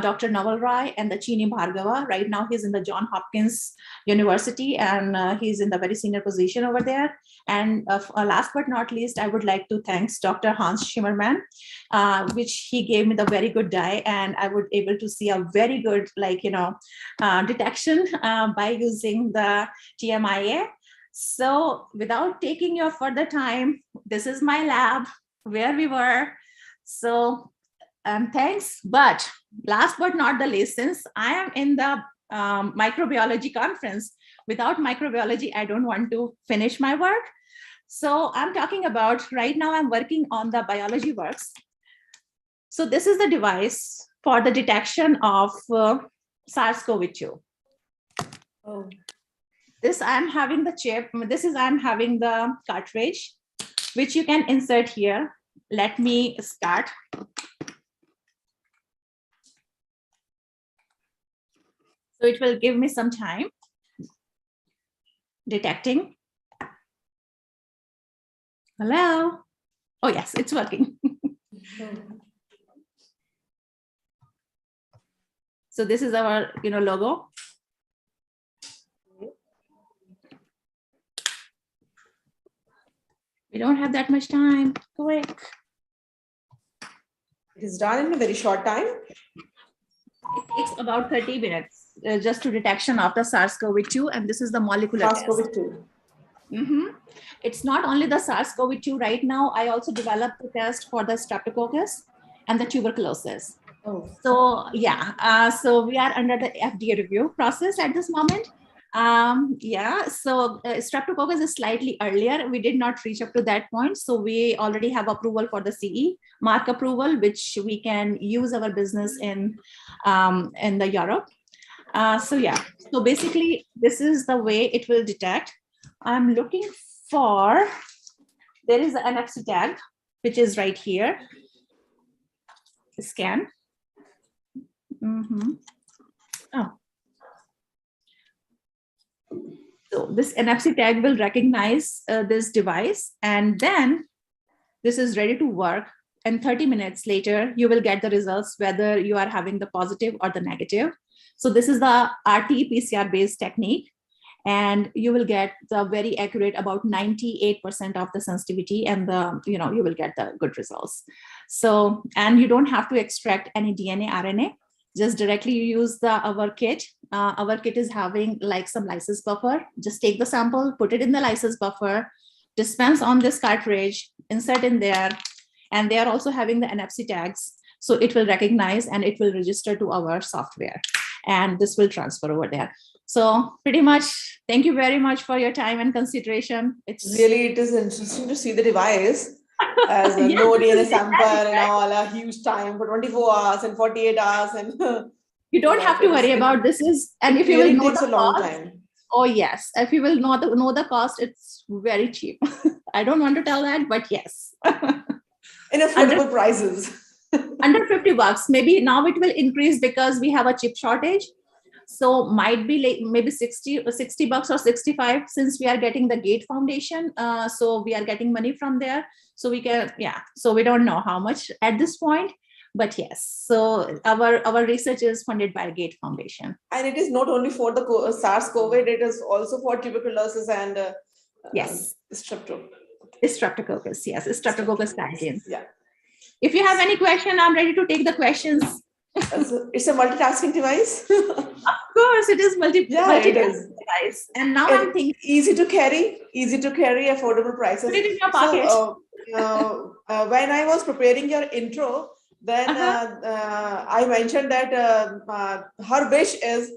Dr. Naval Rai, and the Chini Bhargava. Right now, he's in the John Hopkins University, and he's in the very senior position over there. And last but not least, I would like to thank Dr. Hans Schimmerman, which he gave me the very good dye, and I would able to see a very good, detection by using the TMIA. So without taking your further time, this is my lab where we were. So thanks. But last but not the least, since I am in the microbiology conference, without microbiology, I don't want to finish my work. So I'm talking about, right now I'm working on the biology works. So this is the device for the detection of SARS-CoV-2. Oh. This I'm having the chip, I'm having the cartridge, which you can insert here. Let me start. So it will give me some time detecting. Hello. Oh yes, it's working. So this is our, logo. We don't have that much time. Quick. It is done in a very short time. It takes about 30 minutes just to detection of the SARS-CoV-2, and this is the molecular test. SARS-CoV-2. It's not only the SARS-CoV-2 right now. I also developed the test for the Streptococcus and the tuberculosis. Oh. So yeah, so we are under the FDA review process at this moment. So Streptococcus is slightly earlier. We did not reach up to that point. So we already have approval for the CE mark approval, which we can use our business in the Europe. So basically this is the way it will detect. I'm looking for, there is an NFC tag, which is right here. Scan. Oh. So this NFC tag will recognize this device, and then this is ready to work. And 30 minutes later, you will get the results, whether you are having the positive or the negative. So this is the RT-PCR based technique, and you will get the very accurate, about 98% of the sensitivity, and you will get the good results. So, and you don't have to extract any DNA, RNA. Just directly you use our kit. Our kit is having like some lysis buffer. Just take the sample, put it in the lysis buffer, dispense on this cartridge, insert in there, and they are also having the NFC tags. So it will recognize and it will register to our software, and this will transfer over there. So pretty much, thank you very much for your time and consideration. It is interesting to see the device. As a no DNA sample and all, a huge time for 24 hours and 48 hours. And you don't have to worry about this and if you will know takes a long time. Oh yes, if you will know the cost, it's very cheap. I don't want to tell that, but yes. In affordable prices. Under $50. Maybe now it will increase because we have a chip shortage. So might be like maybe $60 or 65, since we are getting the Gate Foundation. So we are getting money from there. So we can, so we don't know how much at this point, but yes. So our research is funded by Gate Foundation. And it is not only for the SARS-CoV, it is also for tuberculosis and yes, Streptococcus. Yes, Streptococcus category. Yeah. If you have any question, I'm ready to take the questions. It's a multitasking device. Of course, it is multitasking device. And now I'm thinking easy to carry, affordable prices. Put it in your pocket. So, when I was preparing your intro, then I mentioned that her wish is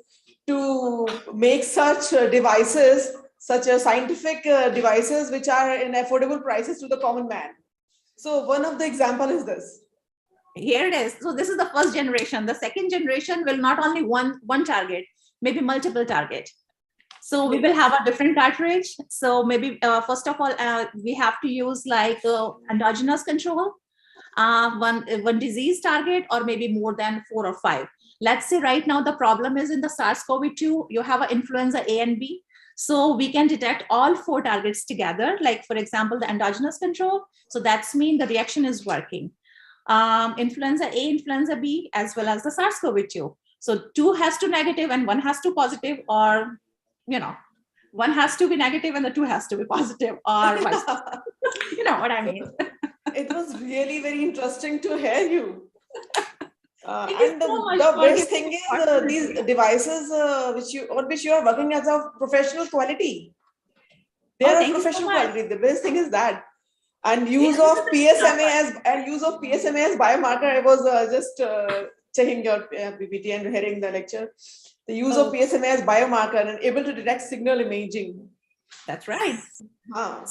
to make such devices, such a scientific devices, which are in affordable prices to the common man. So one of the example is this. Here it is. So this is the first generation. The second generation will not only one target, maybe multiple target. So we will have a different cartridge. So maybe first of all, we have to use like endogenous control, one disease target, or maybe more than 4 or 5. Let's say right now the problem is in the SARS-CoV-2, you have an influenza A and B. So we can detect all 4 targets together, like for example, the endogenous control. So that's mean the reaction is working. Influenza A, influenza B, as well as the SARS-CoV-2. So 2 has to negative and 1 has to positive, or, you know, 1 has to be negative and the 2 has to be positive, or vice versa. You know what I mean? It was really very interesting to hear you. Thank you And so much the for best giving thing me is opportunity. these devices on which you are working as a professional quality. They Oh, are of thank you so professional much. quality. The best thing is that. And Yeah, use this of is a PSMA as biomarker. I was just checking your PPT and hearing the lecture. The use of Oh. PSMA as biomarker and able to detect signal imaging. That's right. Huh.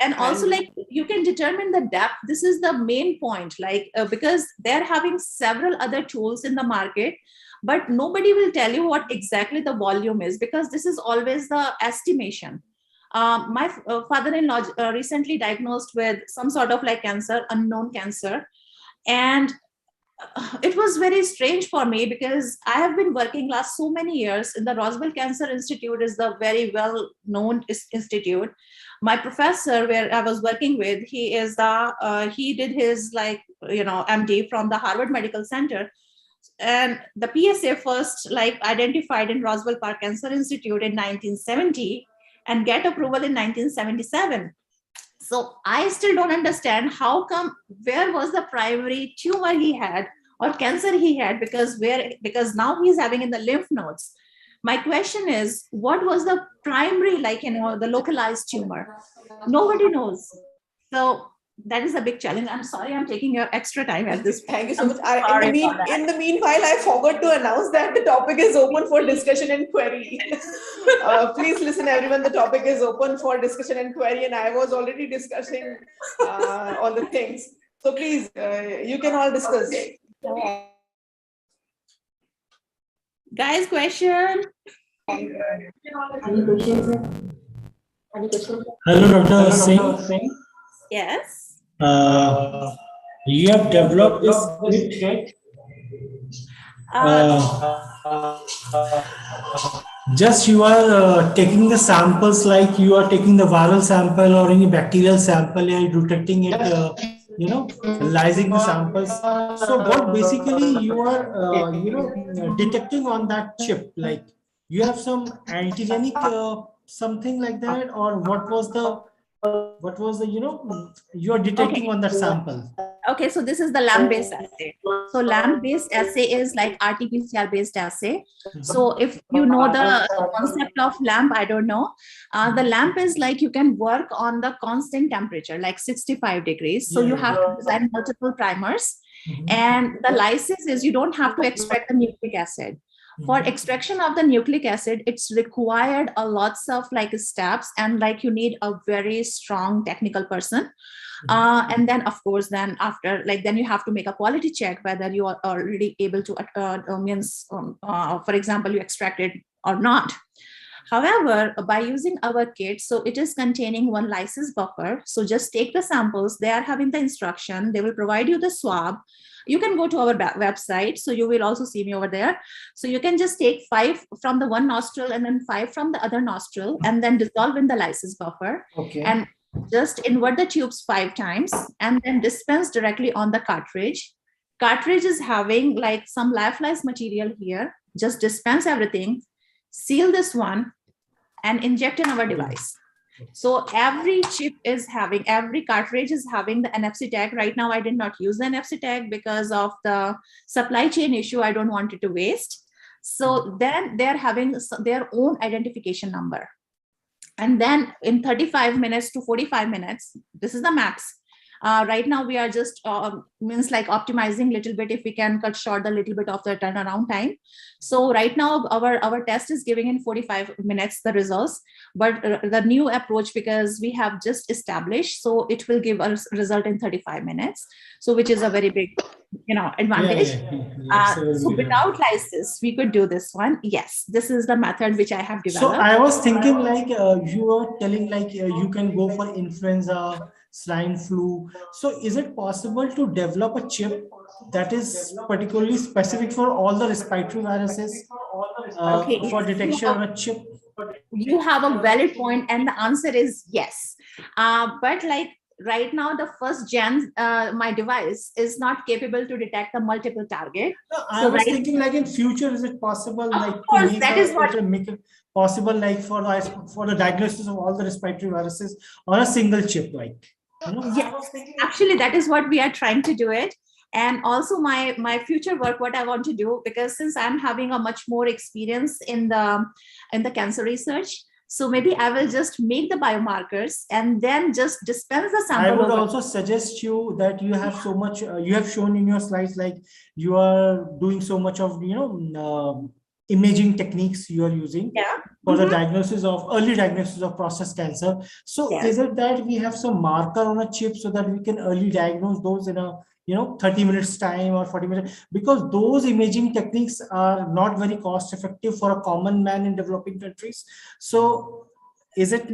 And also, And- like, you can determine the depth. This is the main point, like, because they're having several other tools in the market, but nobody will tell you what exactly the volume is, because this is always the estimation. My father-in-law recently diagnosed with some sort of like cancer, unknown cancer. And it was very strange for me, because I have been working last so many years in the Roswell Cancer Institute. Is the very well known institute. My professor, where I was working with, he is the he did his, like, you know, MD from the Harvard Medical Center. And the PSA first like identified in Roswell Park Cancer Institute in 1970 and get approval in 1977. So I still don't understand how come, where was the primary tumor he had or cancer he had, because now he's having in the lymph nodes. My question is, what was the primary, like, you know, the localized tumor? Nobody knows. So that is a big challenge. I'm sorry, I'm taking your extra time at this point. Thank you so I'm much. sorry for that. In the meanwhile, I forgot to announce that the topic is open for discussion and query. Please listen, everyone. The topic is open for discussion and query, and I was already discussing all the things. So please, you can all discuss. Guys, question? Any questions? Hello, Dr. Singh. Yes. You have developed this kit. Just you are taking the samples, like you are taking the viral sample or any bacterial sample and detecting it, you know, analyzing the samples. So what basically you are, you know, detecting on that chip, like you have some antigenic something like that, or what was the, you know, you are detecting on that sample? Okay, so this is the LAMP-based assay. So LAMP-based assay is like RT-PCR-based assay. So if you know the concept of LAMP, I don't know. The LAMP is like you can work on the constant temperature, like 65 degrees. So you have to design multiple primers. And the lysis is you don't have to extract the nucleic acid. For extraction of the nucleic acid, it's required a lots of like steps, and like you need a very strong technical person. And then of course, then after, like, then you have to make a quality check whether you are already able to for example, you extracted or not. However, by using our kit, so it is containing one lysis buffer. So just take the samples. They are having the instruction. They will provide you the swab. You can go to our website. So you will also see me over there. So you can just take 5 from the one nostril and then 5 from the other nostril, and then dissolve in the lysis buffer. Okay. And just invert the tubes 5 times and then dispense directly on the cartridge. Cartridge is having like some lyophilized material here. Just dispense everything, seal this one, and inject in our device. So every chip is having, every cartridge is having the NFC tag. Right now, I did not use the NFC tag because of the supply chain issue. I don't want it to waste. So then they're having their own identification number. And then in 35 minutes to 45 minutes, this is the max. Right now, we are just means like optimizing a little bit if we can cut short a little bit of the turnaround time. So right now, our test is giving in 45 minutes the results, but the new approach, because we have just established, so it will give us result in 35 minutes. So which is a very big, you know, advantage. So without lysis, we could do this one. Yes, this is the method which I have developed. So I was thinking like you were telling like you can go for influenza, swine flu. So is it possible to develop a chip that is particularly specific for all the respiratory viruses for detection on a chip? you have a valid point, and the answer is yes. But like right now, the first gen, my device is not capable to detect the multiple target. No, I So was right, thinking like in future, is it possible like to course, make that is what- make it possible like for the diagnosis of all the respiratory viruses on a single chip, like, you know? yes, actually, that is what we are trying to do it. And also my future work, what I want to do, because since I'm having a much more experience in the cancer research, so maybe I will just make the biomarkers and then just dispense the sample. I would over. also suggest you that you have so much, you have shown in your slides, like you are doing so much of, imaging techniques you are using for the diagnosis of early diagnosis of prostate cancer. So Yes. is it that we have some marker on a chip so that we can early diagnose those in a 30 minutes time or 40 minutes, because those imaging techniques are not very cost effective for a common man in developing countries. So is it?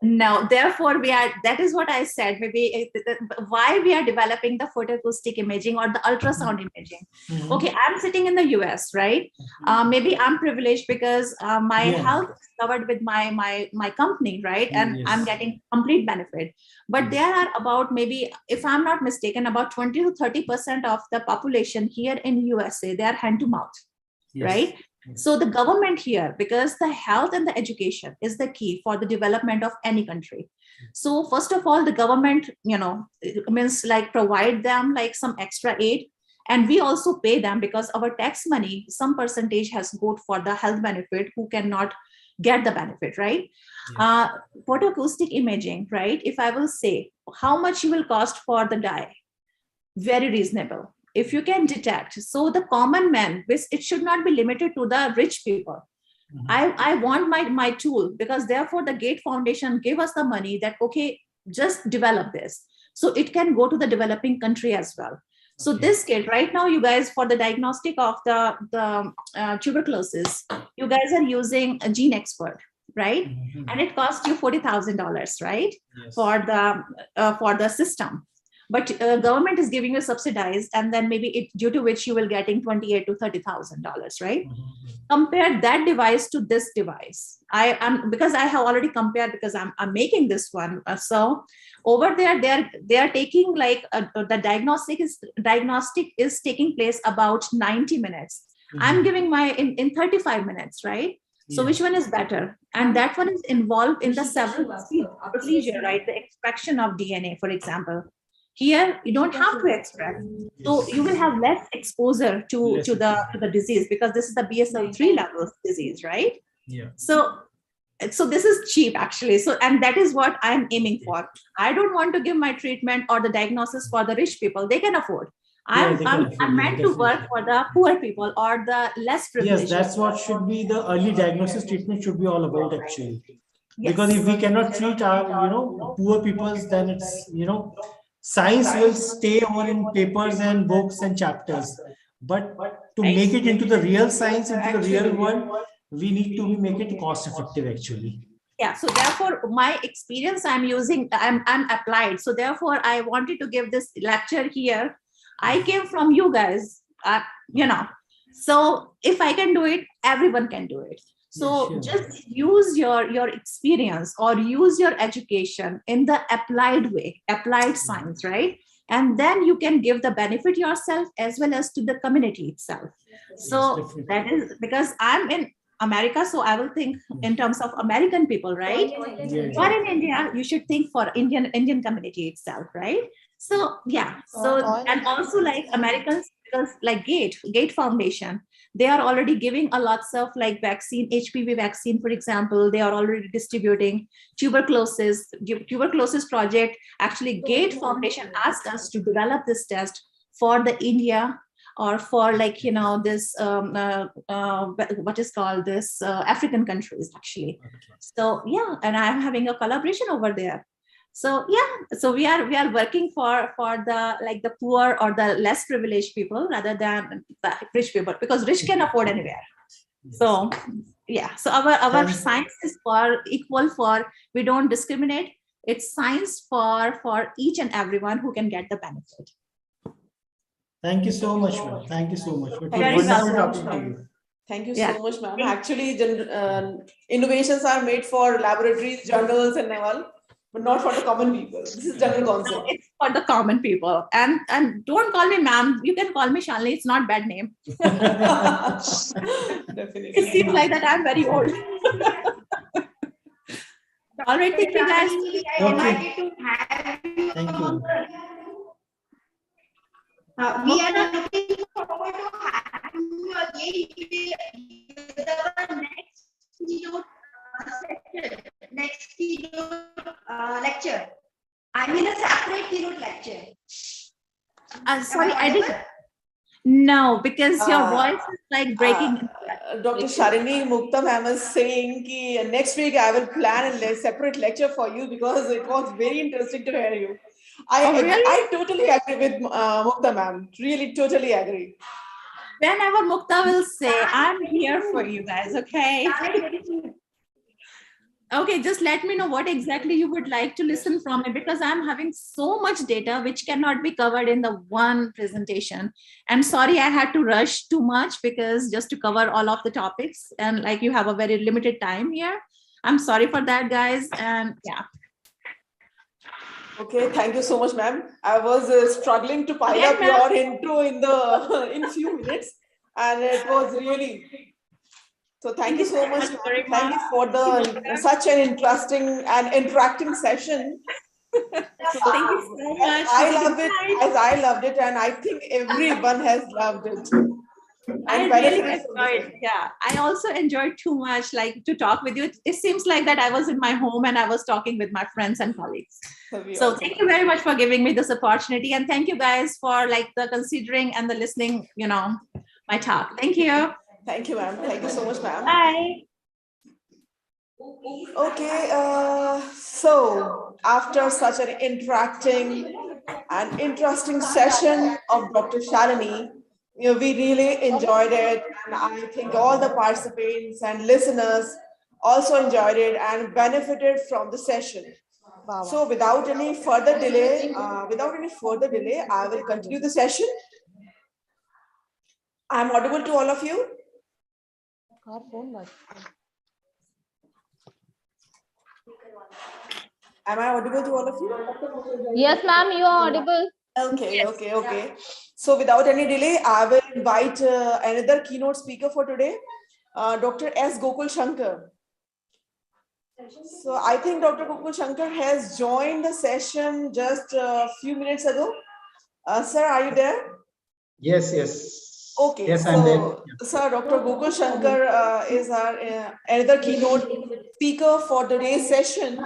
No, therefore that is what I said, maybe why we are developing the photoacoustic imaging or the ultrasound imaging. Okay, I'm sitting in the US, right? Maybe I'm privileged because my health is covered with my company, right? And I'm getting complete benefit. But there are about, maybe, if I'm not mistaken, about 20 to 30% of the population here in USA, they are hand to mouth, right? So the government here, because the health and the education is the key for the development of any country. So first of all, the government, means like provide them like some extra aid. And we also pay them because our tax money, some percentage has gone for the health benefit who cannot get the benefit, right? Photoacoustic imaging, right? If I will say how much you will cost for the dye, very reasonable. If you can detect, so the common man, it should not be limited to the rich people. I want my tool, because therefore the Gate Foundation gave us the money that, okay, just develop this. So it can go to the developing country as well. So this kit right now, you guys, for the diagnostic of the tuberculosis, you guys are using a Gene Expert, right? And it costs you $40,000, right? For the system. But government is giving you subsidized, and then maybe due to which you will getting $28,000 to $30,000, right? Compare that device to this device. Because I have already compared, because I'm making this one. So over there, they are taking like the diagnostic is taking place about 90 minutes. I'm giving my in 35 minutes, right? So which one is better? And that one is involved in the several procedure, right? The extraction of DNA, for example. Here, you don't have to extract. So you will have less exposure to the disease, because this is the BSL-3 level disease, right? So this is cheap, actually. So, and that is what I'm aiming for. I don't want to give my treatment or the diagnosis for the rich people. They can afford. I'm meant to work for the poor people or the less privileged. Yes, that's what should be the early diagnosis treatment should be all about, actually. Because if we cannot treat our, poor peoples, then it's, science will stay on in papers and books and chapters. But to make it into the real science, into the real world, we need to make it cost effective, actually. Yeah, so therefore my experience I'm using, I'm applied. So therefore I wanted to give this lecture here. I came from you guys, so if I can do it, everyone can do it. So just use your experience or use your education in the applied way, applied science, right? And then you can give the benefit yourself as well as to the community itself. So that is because I'm in America, so I will think in terms of American people, right? You are in India, you should think for Indian community itself, right? So yeah, so and also like Americans, because like Gate Foundation, they are already giving a lots of like vaccine, HPV vaccine, for example. They are already distributing tuberculosis project. Actually, Gate Foundation asked us to develop this test for the India or for like, this, what is called this, African countries, actually. So yeah, and I'm having a collaboration over there. So yeah, so we are working for the like the poor or the less privileged people rather than the rich people, because rich can afford anywhere. So yeah, so our science is for equal, for we don't discriminate. It's science for each and everyone who can get the benefit. Thank you so much, ma'am. Thank you so much. It was Very wonderful welcome. talking to you. Thank you Yeah. so much, ma'am. Actually, innovations are made for laboratories, journals, and all, but not for the common people. This is general concept. It's for the common people. And don't call me ma'am. You can call me Shalini. It's not bad name. Definitely. It seems like that I'm very old. All right, thank you guys. Delighted to have you. Thank you. We are looking forward to having you again with our next keynote session, next keynote lecture. I mean a separate keynote lecture. Sorry, I didn't. No, because your voice is like breaking. Dr. Shalini Mukta ma'am is saying ki next week I will plan a separate lecture for you because it was very interesting to hear you. I totally agree with Mukta ma'am. Really, totally agree. Whenever Mukta will say, I'm here for you guys, okay? Okay, just let me know what exactly you would like to listen from it, because I'm having so much data which cannot be covered in the one presentation. And sorry, I had to rush too much because just to cover all of the topics, and like you have a very limited time here. I'm sorry for that, guys. And yeah. Okay, thank you so much, ma'am. I was struggling to pile up your intro in few minutes, and it was really. So thank you so much. Thank you for such an interesting and interacting session. Thank you so much. I love it as I loved it, and I think everyone has loved it. I really enjoyed. Yeah, I also enjoyed too much, like to talk with you. It seems like that I was in my home and I was talking with my friends and colleagues. So thank you very much for giving me this opportunity, and thank you guys for like the considering and the listening. My talk. Thank you. Thank you, ma'am. Thank you so much, ma'am. Bye. Okay, so after such an interacting and interesting session of Dr. Shalini, we really enjoyed it, and I think all the participants and listeners also enjoyed it and benefited from the session. So without any further delay, I will continue the session. I'm audible to all of you. Am I audible to all of you? Yes, ma'am, you are audible. Okay. So without any delay, I will invite another keynote speaker for today, Dr. S. Gokul Shankar. So I think Dr. Gokul Shankar has joined the session just a few minutes ago. Sir, are you there? Yes. Okay. Yes, I'm there. Sir, Dr. Gokul Shankar is our another keynote speaker for today's session.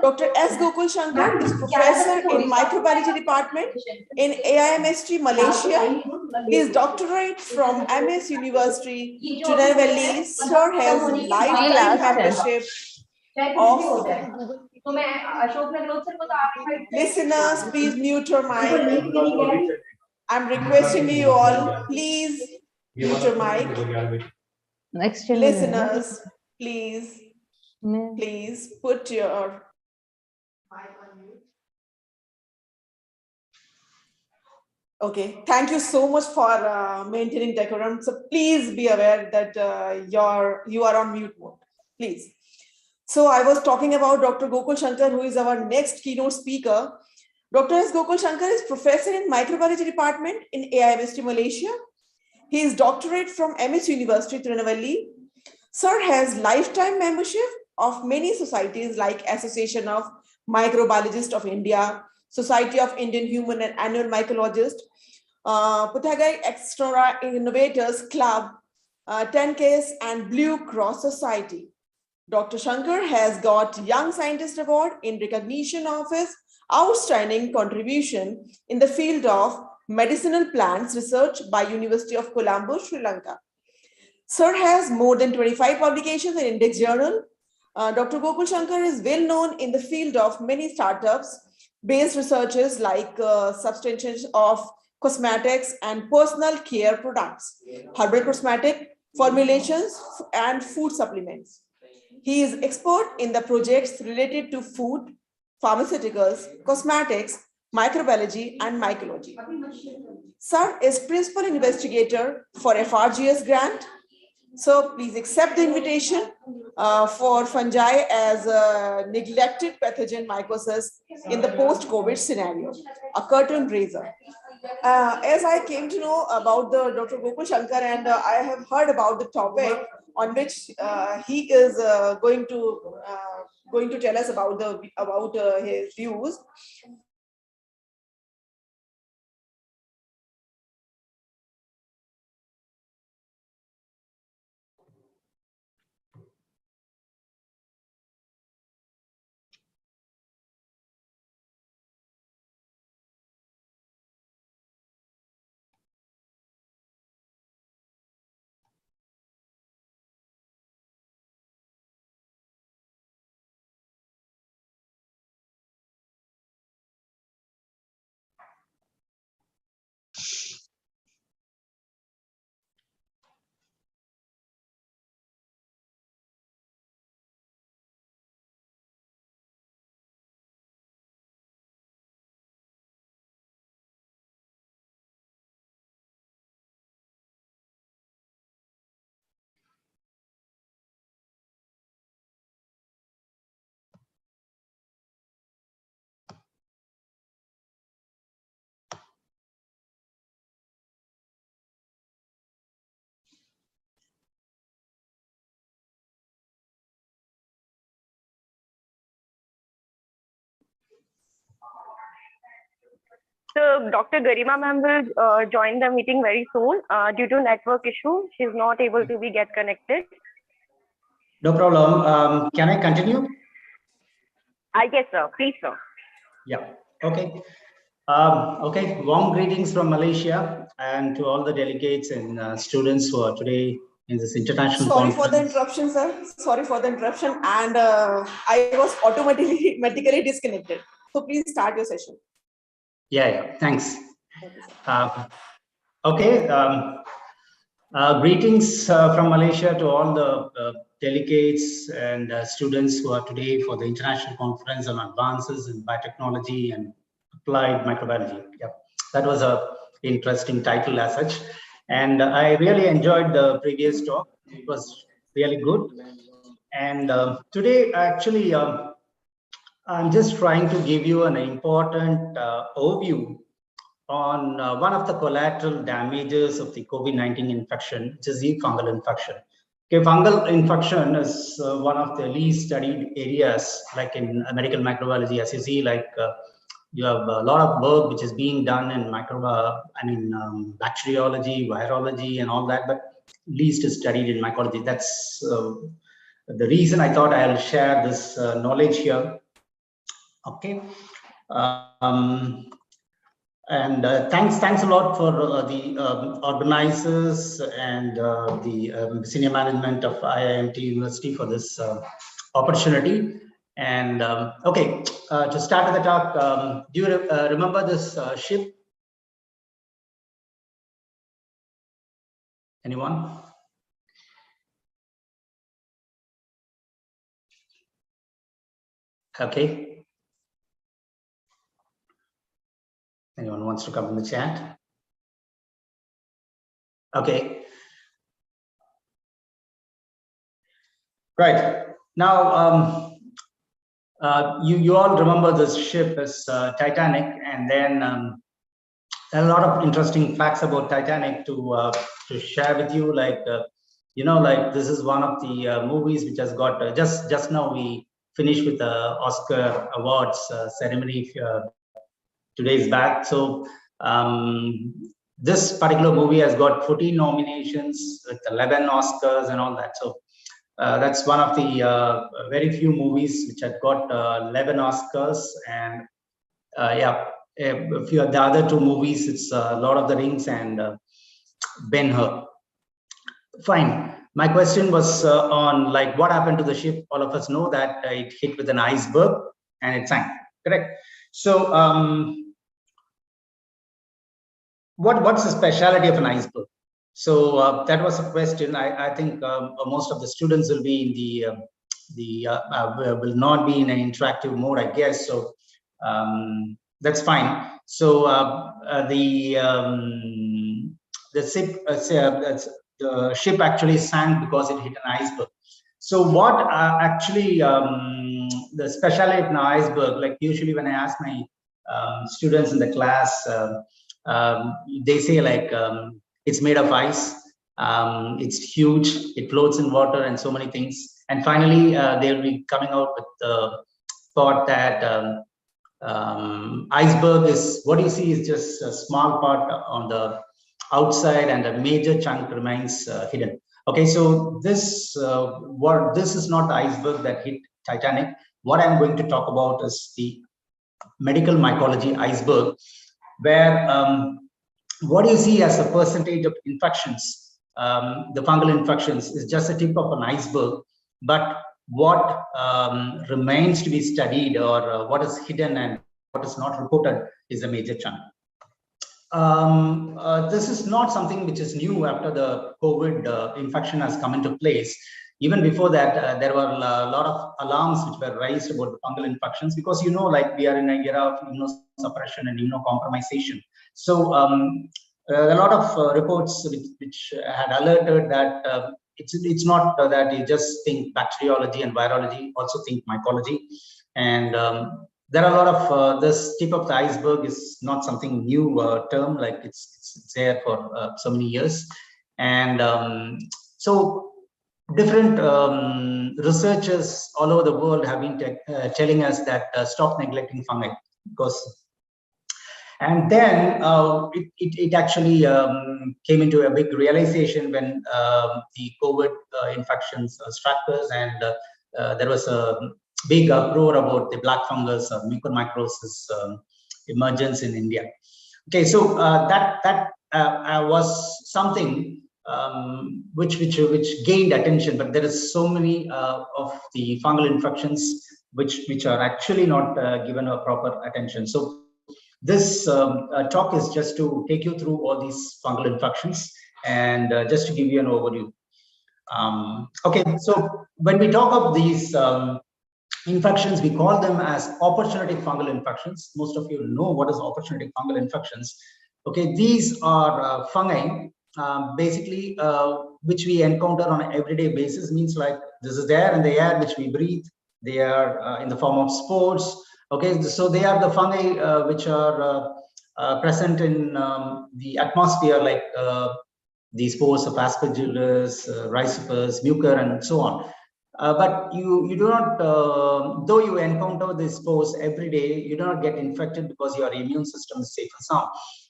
Dr. S. Gokul Shankar is professor in Microbiology department in IIMT, Malaysia. He is doctorate from MS University, Tirunelveli. Sir has lifetime membership of listeners. Please mute your mic. I'm requesting you all, please mute your mic. Listeners, please put your mic on mute. Okay, thank you so much for maintaining decorum. So please be aware that you are on mute mode, please. So I was talking about Dr. Gokul Shankar, who is our next keynote speaker. Dr. S. Gokul Shankar is professor in Microbiology department in IIMT, Malaysia. He is doctorate from MS University, Tirunelveli. Sir has lifetime membership of many societies like Association of Microbiologists of India, Society of Indian Human and Annual Mycologist, Puthagai Extra Innovators Club, 10Ks and Blue Cross Society. Dr. Shankar has got Young Scientist Award in recognition of his outstanding contribution in the field of medicinal plants research by University of Colombo, Sri Lanka. Sir has more than 25 publications in Index Journal. Dr. Gokul Shankar is well known in the field of many startups based researches like substances of cosmetics and personal care products, herbal cosmetic formulations and food supplements. He is expert in the projects related to food, pharmaceuticals, cosmetics, microbiology, and mycology. Sir is principal investigator for FRGS grant, So please accept the invitation for fungi as a neglected pathogen mycosis in the post-COVID scenario, a curtain raiser. As I came to know about the Dr. Gokul Shankar, and I have heard about the topic on which he is going to tell us about his views. So Dr. Garima ma'am will join the meeting very soon. Due to network issue, she's not able to get connected. No problem. Can I continue? Yes, sir. Please, sir. Yeah. Okay. Okay. Warm greetings from Malaysia and to all the delegates and students who are today in this international Sorry conference. for the interruption, sir. Sorry for the interruption, and I was automatically disconnected. So please start your session. Yeah. Thanks. Okay. Greetings from Malaysia to all the delegates and students who are today for the International Conference on Advances in Biotechnology and Applied Microbiology. Yep. That was a interesting title as such. And I really enjoyed the previous talk. It was really good. And today, actually, I'm just trying to give you an important overview on one of the collateral damages of the COVID-19 infection, which is the fungal infection. Okay, fungal infection is one of the least studied areas, like in medical microbiology, as you see, like you have a lot of work which is being done in bacteriology, virology, and all that, but least is studied in mycology. That's the reason I thought I'll share this knowledge here. Okay. And thanks a lot for the organizers and the senior management of IIMT University for this opportunity. And okay, to start with the talk, do you remember this ship? Anyone? Okay. Anyone wants to come in the chat? Okay. Right. Now, you all remember this ship as Titanic, and then a lot of interesting facts about Titanic to share with you. Like you know, like this is one of the movies which has got just now we finished with the Oscar awards ceremony 2 days back. So this particular movie has got 14 nominations with 11 Oscars and all that. So that's one of the very few movies which had got 11 Oscars. And yeah, a few of the other two movies, it's Lord of the Rings and Ben-Hur. Fine. My question was on like what happened to the ship. All of us know that it hit with an iceberg and it sank. Correct. So what's the speciality of an iceberg? So that was a question. I think most of the students will be in will not be in an interactive mode, I guess. So that's fine. So the the ship actually sank because it hit an iceberg. So what actually the speciality of an iceberg, like usually when I ask my students in the class, they say like it's made of ice, it's huge, it floats in water and so many things. And finally, they'll be coming out with the thought that iceberg is, what you see is just a small part on the outside and a major chunk remains hidden. Okay, so this this is not the iceberg that hit Titanic. What I'm going to talk about is the medical mycology iceberg, where what you see as a percentage of infections, the fungal infections, is just a tip of an iceberg. But what remains to be studied, or what is hidden and what is not reported, is a major chunk. This is not something which is new after the COVID infection has come into place. Even before that, there were a lot of alarms which were raised about the fungal infections, because like we are in an era of immunosuppression and immunocompromisation. So a lot of reports which had alerted that it's not that you just think bacteriology and virology, also think mycology. And there are a lot of this tip of the iceberg is not something new term, like it's there for so many years. And so different researchers all over the world have been telling us that stop neglecting fungi, because and then it actually came into a big realization when the COVID infections struck us, and there was a big uproar about the black fungus, mucormycosis emergence in India. Okay, so that was something which gained attention, but there is so many of the fungal infections which are actually not given a proper attention. So this talk is just to take you through all these fungal infections and just to give you an overview. Okay, so when we talk of these infections, we call them as opportunistic fungal infections. Most of you know what is opportunistic fungal infections. Okay, these are fungi basically which we encounter on an everyday basis. Means like this is there in the air which we breathe. They are in the form of spores. Okay, so they are the fungi which are present in the atmosphere, like the spores of Aspergillus, Rhizopus, Mucor, and so on. But you do not, though you encounter these spores every day, you do not get infected because your immune system is safe and sound.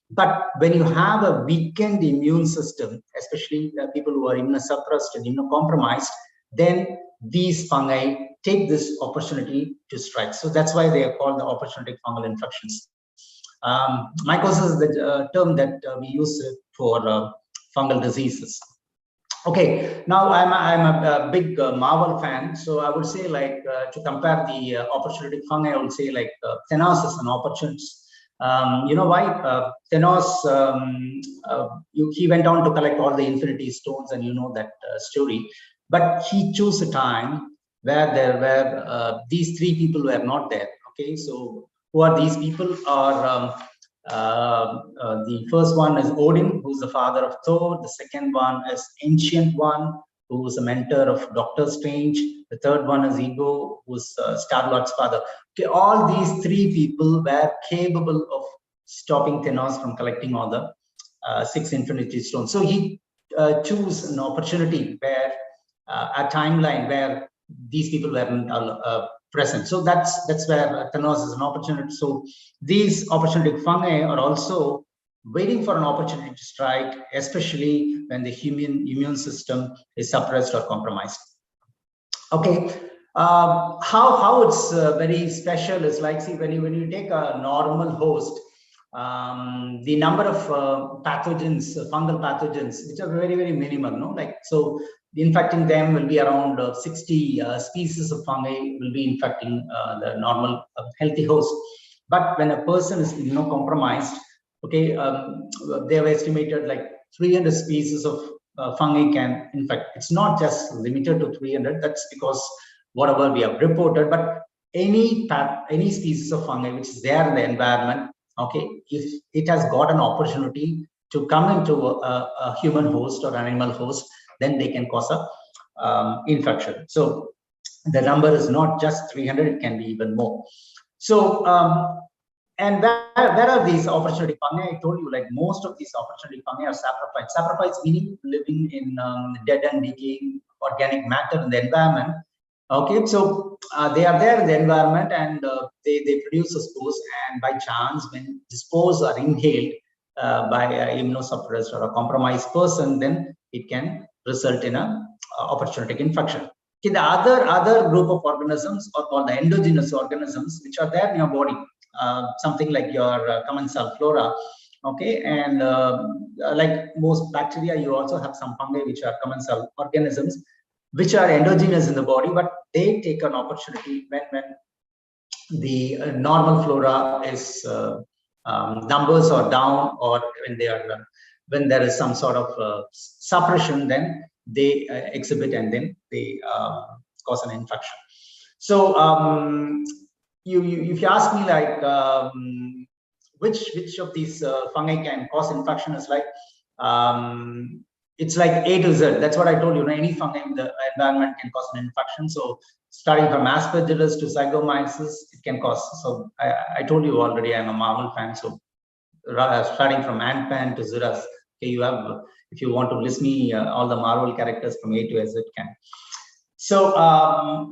But when you have a weakened immune system, especially people who are immunosuppressed and immunocompromised, then these fungi take this opportunity to strike. So that's why they are called the opportunistic fungal infections. Mycosis is the term that we use for fungal diseases. Okay, now I'm a big Marvel fan, so I would say like to compare the opportunistic fungi, I would say like Thanos is an opportunist. You know why? Thanos, he went on to collect all the Infinity Stones, and you know that story. But he chose a time where there were these three people were not there. Okay, so who are these people? Are the first one is Odin, who's the father of Thor. The second one is Ancient One, who is a mentor of Doctor Strange. The third one is Ego, who's Star-Lord's father. Okay, all these three people were capable of stopping Thanos from collecting all the 6 Infinity Stones. So he chose an opportunity where a timeline where these people weren't present. So that's where Thanos is an opportunity. So these opportunistic fungi are also waiting for an opportunity to strike, especially when the immune system is suppressed or compromised. Okay, how it's very special is like, see, when you take a normal host, the number of pathogens, fungal pathogens, which are very, very minimal, no? Like, so infecting them will be around 60 species of fungi will be infecting the normal healthy host. But when a person is immunocompromised, okay, they have estimated like 300 species of fungi can infect. It's not just limited to 300. That's because whatever we have reported, but any species of fungi which is there in the environment, okay, if it has got an opportunity to come into a human host or animal host, then they can cause a infection. So the number is not just 300, it can be even more. So, and where are these opportunity fungi? I told you, like most of these opportunity fungi are saprophytes. Saprophytes meaning living in dead and decaying organic matter in the environment. Okay, so they are there in the environment, and they produce the spores, and by chance, when the spores are inhaled by an immunosuppressed or a compromised person, then it can result in a opportunistic infection. Okay, the other group of organisms are called the endogenous organisms, which are there in your body, something like your commensal flora. Okay, and like most bacteria, you also have some fungi which are commensal organisms, which are endogenous in the body, but they take an opportunity when the normal flora is numbers are down, or when there is some sort of suppression, then they exhibit and then they cause an infection. So if you ask me, like which of these fungi can cause infection, is like it's like A to Z. That's what I told you. Any fungi in the environment can cause an infection. So starting from Aspergillus to Zygomyces, it can cause. So I told you already, I'm a Marvel fan. So starting from Ant-Man to Xeras, okay, you have, if you want to list me all the Marvel characters from A to Z, it can. So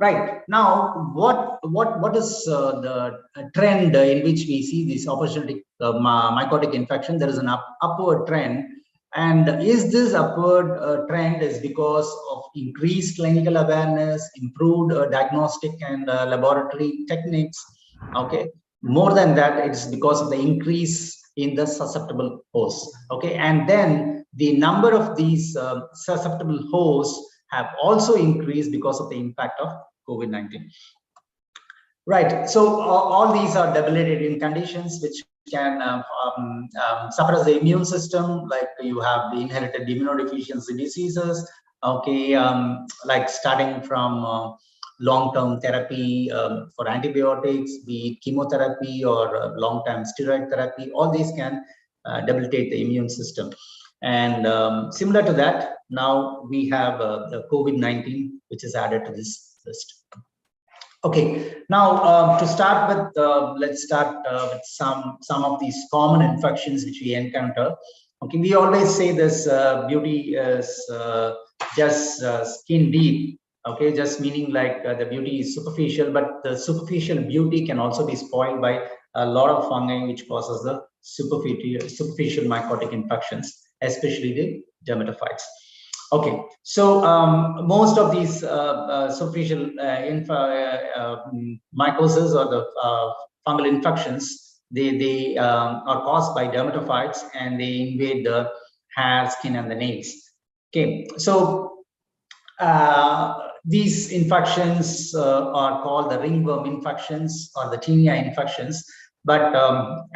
right now, what is the trend in which we see this opportunistic mycotic infection? There is an upward trend. And is this upward trend is because of increased clinical awareness, improved diagnostic and laboratory techniques? Okay, more than that, it's because of the increase in the susceptible hosts. Okay, and then the number of these susceptible hosts have also increased because of the impact of COVID-19. Right, so all these are debilitating conditions which can suppress the immune system, like you have the inherited immunodeficiency diseases, okay, like starting from long-term therapy for antibiotics, be it chemotherapy or long-term steroid therapy, all these can debilitate the immune system. And similar to that, now we have the COVID-19, which is added to this list. Okay, now to start with, let's start with some of these common infections which we encounter. Okay, we always say this beauty is just skin deep. Okay, just meaning like the beauty is superficial, but the superficial beauty can also be spoiled by a lot of fungi which causes the superficial mycotic infections, especially the dermatophytes. Okay, so most of these superficial mycosis or the fungal infections, they are caused by dermatophytes, and they invade the hair, skin, and the nails. Okay, so these infections are called the ringworm infections or the tinea infections. But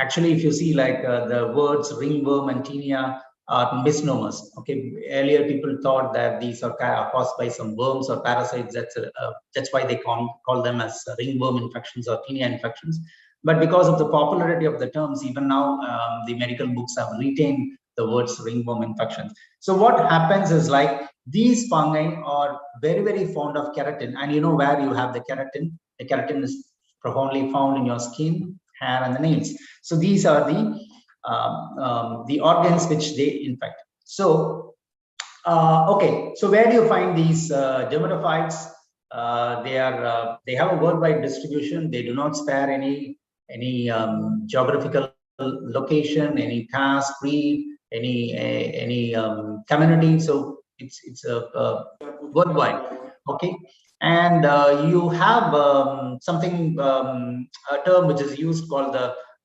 actually, if you see, like the words ringworm and tinea are misnomers. Okay, earlier people thought that these are caused by some worms or parasites. That's why they call them as ringworm infections or tinea infections. But because of the popularity of the terms, even now the medical books have retained the words ringworm infections. So what happens is, like, these fungi are very, very fond of keratin, and you know where you have the keratin. The keratin is profoundly found in your skin, hair, and the nails. So these are the organs which they infect. So okay, so where do you find these dermatophytes? They have a worldwide distribution. They do not spare any geographical location, any caste, creed, any community. So it's worldwide. Okay, and you have something, a term which is used called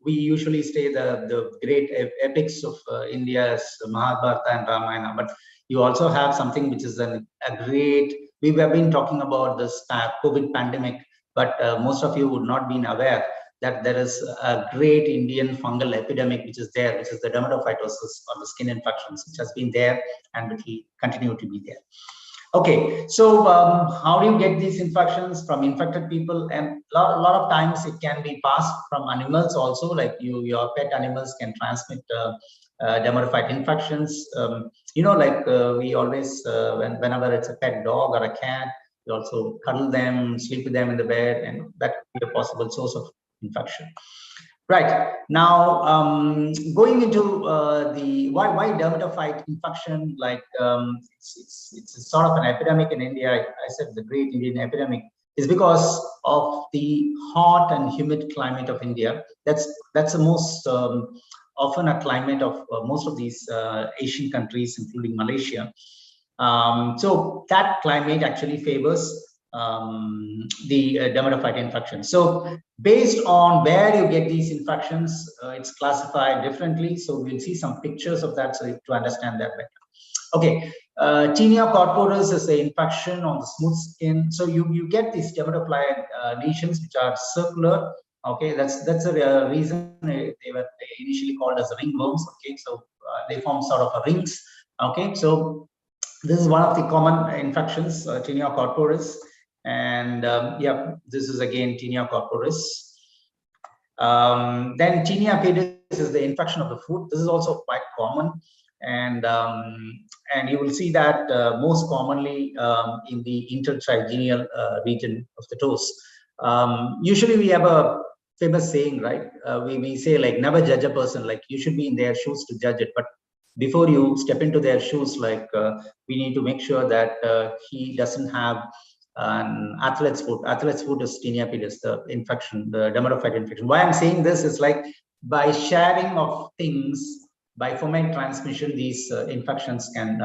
we usually say the great epics of India as Mahabharata and Ramayana, but you also have something which is a great, we have been talking about this COVID pandemic, but most of you would not be aware that there is a great Indian fungal epidemic which is there, which is the dermatophytosis or the skin infections, which has been there and it will continue to be there. Okay, so how do you get these infections? From infected people, and a lot of times it can be passed from animals also, like your pet animals can transmit dermatophyte infections. Like we always, whenever it's a pet dog or a cat, we also cuddle them, sleep with them in the bed, and that could be a possible source of infection. Right, now going into the why dermatophyte infection, like it's a sort of an epidemic in India. I said the great Indian epidemic is because of the hot and humid climate of India. That's the most often a climate of most of these Asian countries, including Malaysia. So that climate actually favors the dermatophyte infection. So based on where you get these infections, it's classified differently. So we'll see some pictures of that to understand that better. Okay, tinea corporis is the infection on the smooth skin. So you get these dermatophyte lesions which are circular. Okay, that's a reason they were initially called as ringworms. Okay, so they form sort of a rings. Okay, so this is one of the common infections, tinea corporis. And yeah, this is again tinea corporis. Then tinea pedis is the infection of the foot. This is also quite common, and you will see that most commonly in the intertrigeminal region of the toes. Usually we have a famous saying, right? We say like never judge a person, like you should be in their shoes to judge it, but before you step into their shoes, like we need to make sure that he doesn't have an athlete's foot. Athlete's foot is tinea pedis, the infection, the dermatophyte infection. Why I'm saying this is like by sharing of things, by foment transmission, these infections can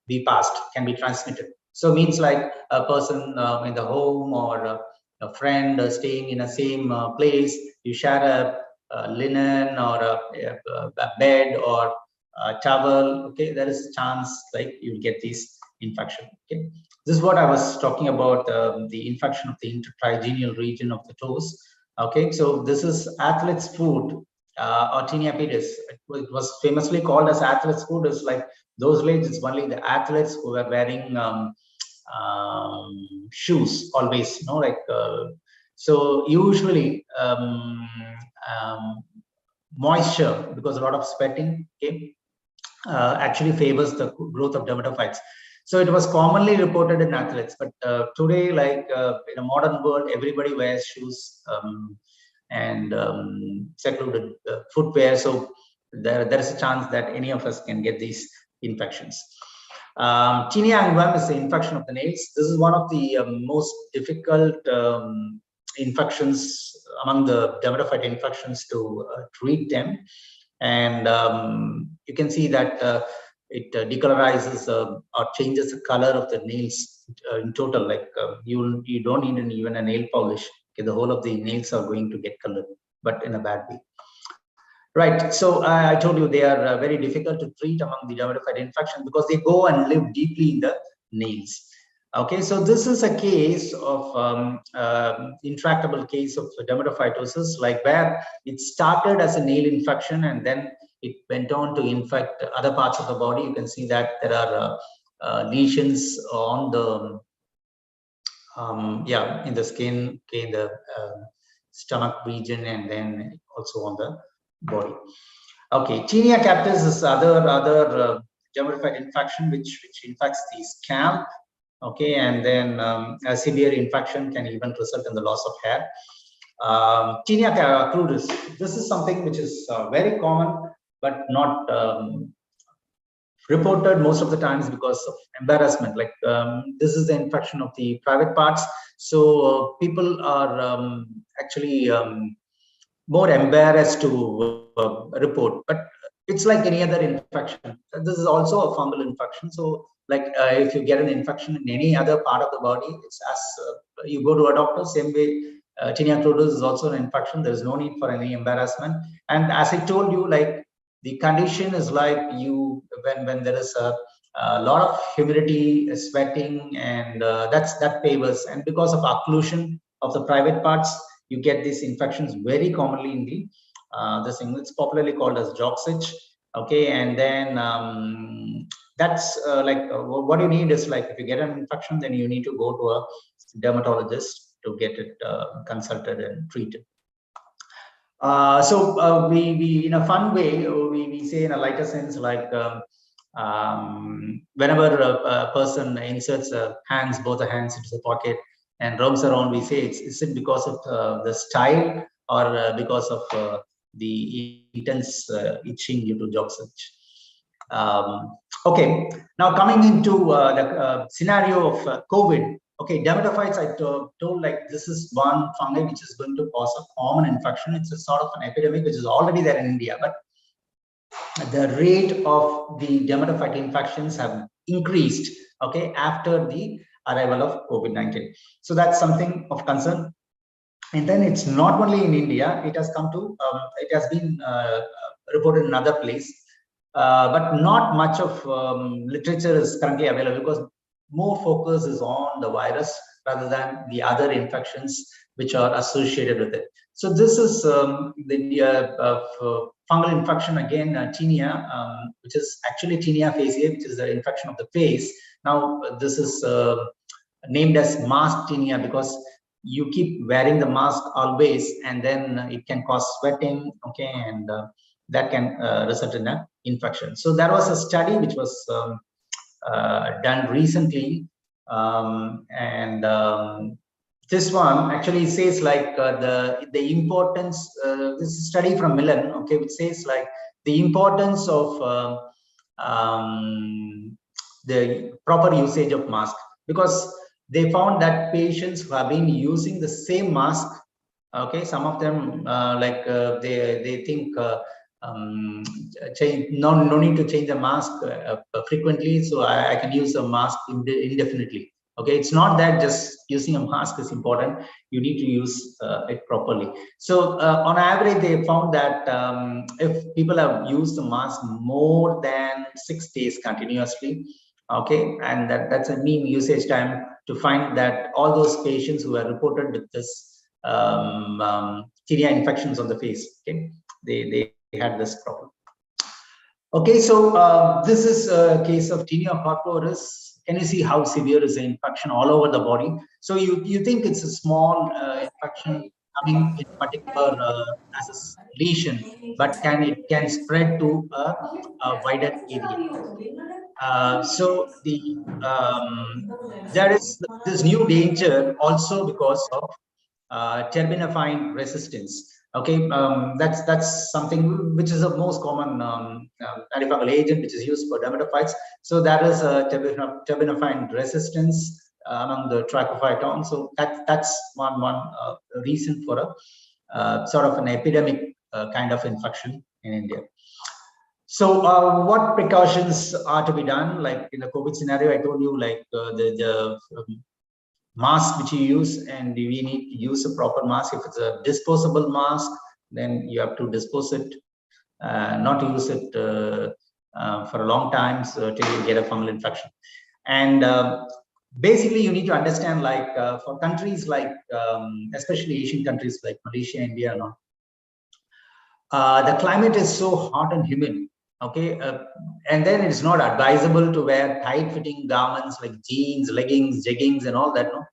be passed, can be transmitted. So means like a person in the home or a friend staying in the same place, you share a linen or a bed or a towel. Okay, there is a chance like you'll get these infection. Okay, this is what I was talking about, the infection of the intertrigeminal region of the toes. Okay, so this is athlete's foot or tinea pedis. It was famously called as athlete's foot. Is like those days it's only the athletes who were wearing shoes always, like so usually moisture, because a lot of sweating, okay, actually favors the growth of dermatophytes. So it was commonly reported in athletes, but today, like in a modern world, everybody wears shoes and secluded footwear. So there is a chance that any of us can get these infections. Tinea unguam is the infection of the nails. This is one of the most difficult infections among the dermatophyte infections to treat them. And you can see that it decolorizes or changes the color of the nails in total. Like you don't need even a nail polish. Okay, the whole of the nails are going to get colored, but in a bad way. Right. So I told you they are very difficult to treat among the dermatophyte infection because they go and live deeply in the nails. Okay, so this is a case of intractable case of dermatophytosis, like where it started as a nail infection and then it went on to infect other parts of the body. You can see that there are lesions on the in the skin, okay, in the stomach region, and then also on the body. Okay, tinea capitis is other dermatophyte infection which infects the scalp. Okay, and then a severe infection can even result in the loss of hair. Tinea crudis, this is something which is very common but not reported most of the times because of embarrassment. Like this is the infection of the private parts, so people are actually more embarrassed to report, but it's like any other infection. This is also a fungal infection. So like if you get an infection in any other part of the body, it's as you go to a doctor, same way tinea crudis is also an infection. There is no need for any embarrassment. And as I told you, like the condition is like you when there is a lot of humidity, sweating, and that favors. And because of occlusion of the private parts, you get these infections very commonly in the this thing. It's popularly called as jock itch. Okay, and then that's what you need is like if you get an infection, then you need to go to a dermatologist to get it consulted and treated. So we in a fun way, we say in a lighter sense, like whenever a person inserts both the hands into the pocket and roams around, we say, is it because of the style or because of the intense itching due to job search? Okay, now coming into the scenario of COVID. Okay, dermatophytes, I told like this is one fungi which is going to cause a common infection. It's a sort of an epidemic which is already there in India, but the rate of the dermatophyte infections have increased, okay, after the arrival of COVID-19. So that's something of concern. And then it's not only in India, it has come to, it has been reported in another place, but not much of literature is currently available because more focus is on the virus rather than the other infections which are associated with it. So this is the fungal infection again, tinea, which is actually tinea faciae, which is the infection of the face. Now this is named as mask tinea because you keep wearing the mask always, and then it can cause sweating, okay, and that can result in an infection. So there was a study which was done recently, and this one actually says like the importance. This is a study from Milan, okay, which says like the importance of the proper usage of mask, because they found that patients who have been using the same mask, okay, some of them they think no need to change the mask frequently, so I can use a mask indefinitely. Okay, it's not that just using a mask is important, you need to use it properly. So on average, they found that if people have used the mask more than 6 days continuously, okay, and that's a mean usage time, to find that all those patients who are reported with this tinea infections on the face, okay, they had this problem. Okay, so this is a case of tinea corporis. Can you see how severe is the infection all over the body? So you think it's a small infection coming in particular as a lesion, but it can spread to a wider area. So there is this new danger also because of terbinafine resistance. Okay, that's something which is the most common antifungal agent which is used for dermatophytes. So that is a terbinafine resistance among the Trichophyton. So that's one reason for a sort of an epidemic kind of infection in India. So what precautions are to be done? Like in the COVID scenario, I told you like the mask which you use, and we need to use a proper mask. If it's a disposable mask, then you have to dispose it, not use it for a long time, so till you get a fungal infection. And basically you need to understand, like for countries like especially Asian countries like Malaysia, India and all, the climate is so hot and humid, okay, and then it's not advisable to wear tight-fitting garments like jeans, leggings, jeggings, and all that. No,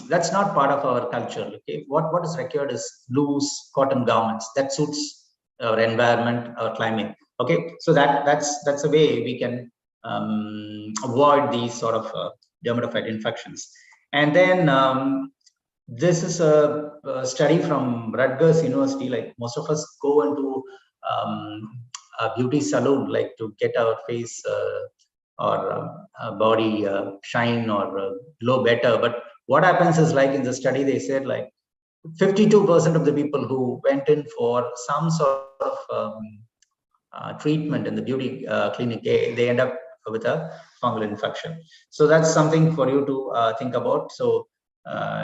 that's not part of our culture. Okay, what is required is loose cotton garments that suits our environment, our climate. Okay, so that's a way we can avoid these sort of dermatophyte infections. And then this is a study from Rutgers University. Like most of us go into a beauty salon, like to get our face or body shine or glow better. But what happens is, like in the study, they said like 52% of the people who went in for some sort of treatment in the beauty clinic, they end up with a fungal infection. So that's something for you to think about. So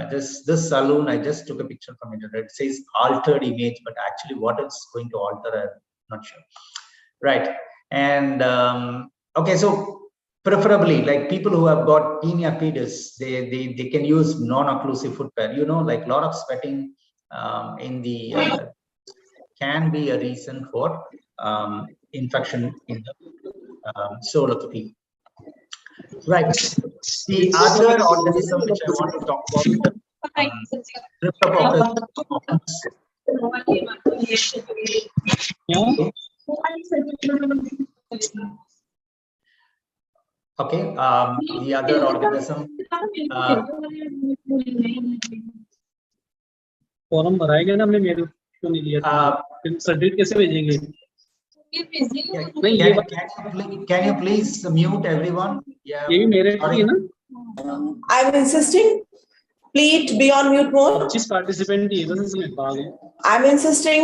this salon, I just took a picture from internet. It says altered image, but actually what it's going to alter, I'm not sure. Right. And okay, so preferably like people who have got tinea pedis, they can use non-occlusive footwear. You know, like a lot of sweating in the can be a reason for infection in the sole of the feet. Right. The other organism which I want to talk about is Streptococcus. Okay, the other organism. Form भराएगा ना हमने मेरे क्यों नहीं लिया फिर certificate कैसे भेजेंगे Can you please mute everyone? Yeah. ये भी मेरे ही है ना I'm insisting. Please be on mute mode. 25 participant ही है बस इसमें भाग है I'm insisting.